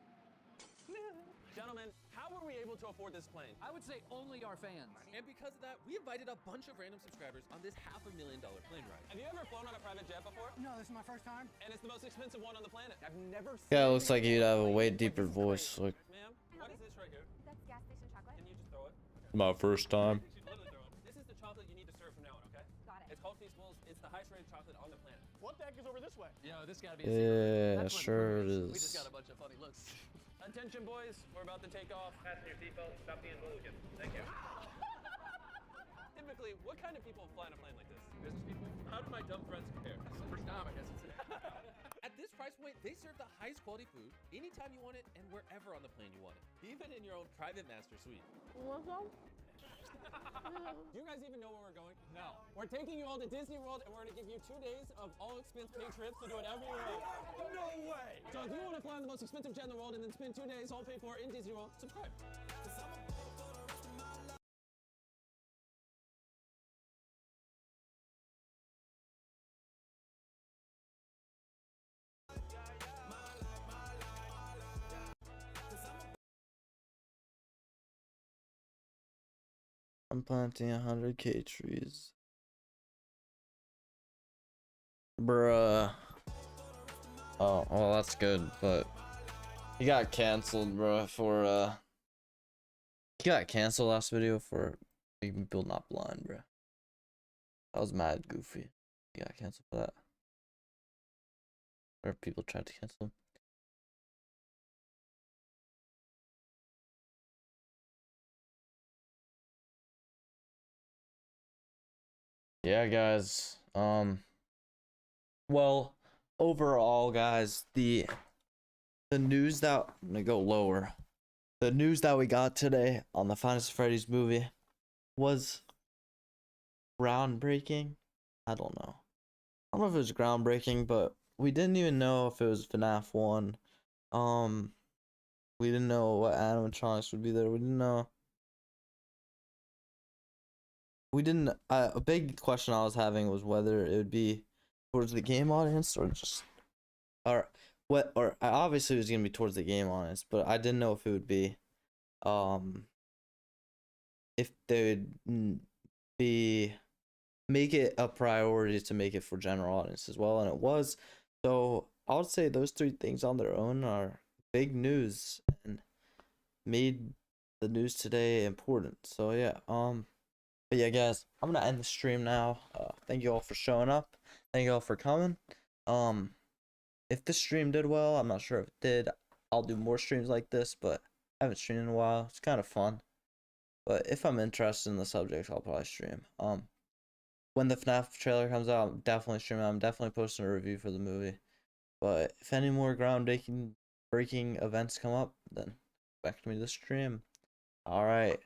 Gentlemen, how were we able to afford this plane? I would say only our fans. And because of that, we invited a bunch of random subscribers on this $500,000 plane ride. Have you ever flown on a private jet before? No, this is my first time. And it's the most expensive one on the planet. I've never seen Yeah, it looks like you'd have a way deeper voice. Like, Ma'am, what is this right here? That's gas station chocolate. Can you just throw it? my first time. She's literally throwing it. This is the chocolate you need to serve from now on, okay? Got it. It's called Feastables. It's the highest rated chocolate on the planet. What the heck is over this way? Yo, this gotta be a secret. Yeah, That's what sure it proves We is. just got a bunch of funny looks. Attention, boys. We're about to take off. Fasten your seatbelt. Stop being hooligan. Thank you. Typically, what kind of people fly on a plane like this? Business people? How do my dumb friends compare? That's the first time, I guess it's At this price point, they serve the highest quality food anytime you want it and wherever on the plane you want it. Even in your own private master suite. Do you guys even know where we're going? No. We're taking you all to Disney World, and we're going to give you 2 days of all-expense paid trips to do whatever you want. No way! So if you want to fly on the most expensive jet in the world and then spend 2 days all paid for in Disney World, subscribe. I'm planting 100K trees. Bruh. Oh, well, that's good, but he got canceled, bruh, for he got canceled last video for making people not blind, bruh. That was mad goofy. He got canceled for that. Or people tried to cancel him. Yeah, guys. Well, overall, guys, the news that I'm gonna go lower. The news that we got today on the Finest Freddy's movie was groundbreaking. I don't know. I don't know if it was groundbreaking, but we didn't even know if it was FNAF 1. We didn't know what animatronics would be there. We didn't a big question I was having was whether it would be towards the game audience or just obviously it was going to be towards the game audience, but I didn't know if it would be if they would make it a priority to make it for general audience as well, and it was. So I would say those three things on their own are big news and made the news today important. So yeah, but yeah, guys, I'm gonna end the stream now. Thank you all for showing up. Thank you all for coming. If this stream did well, I'm not sure if it did. I'll do more streams like this, but I haven't streamed in a while. It's kind of fun. But if I'm interested in the subject, I'll probably stream. When the FNAF trailer comes out, I'm definitely streaming. I'm definitely posting a review for the movie. But if any more breaking events come up, then expect me to stream. Alright.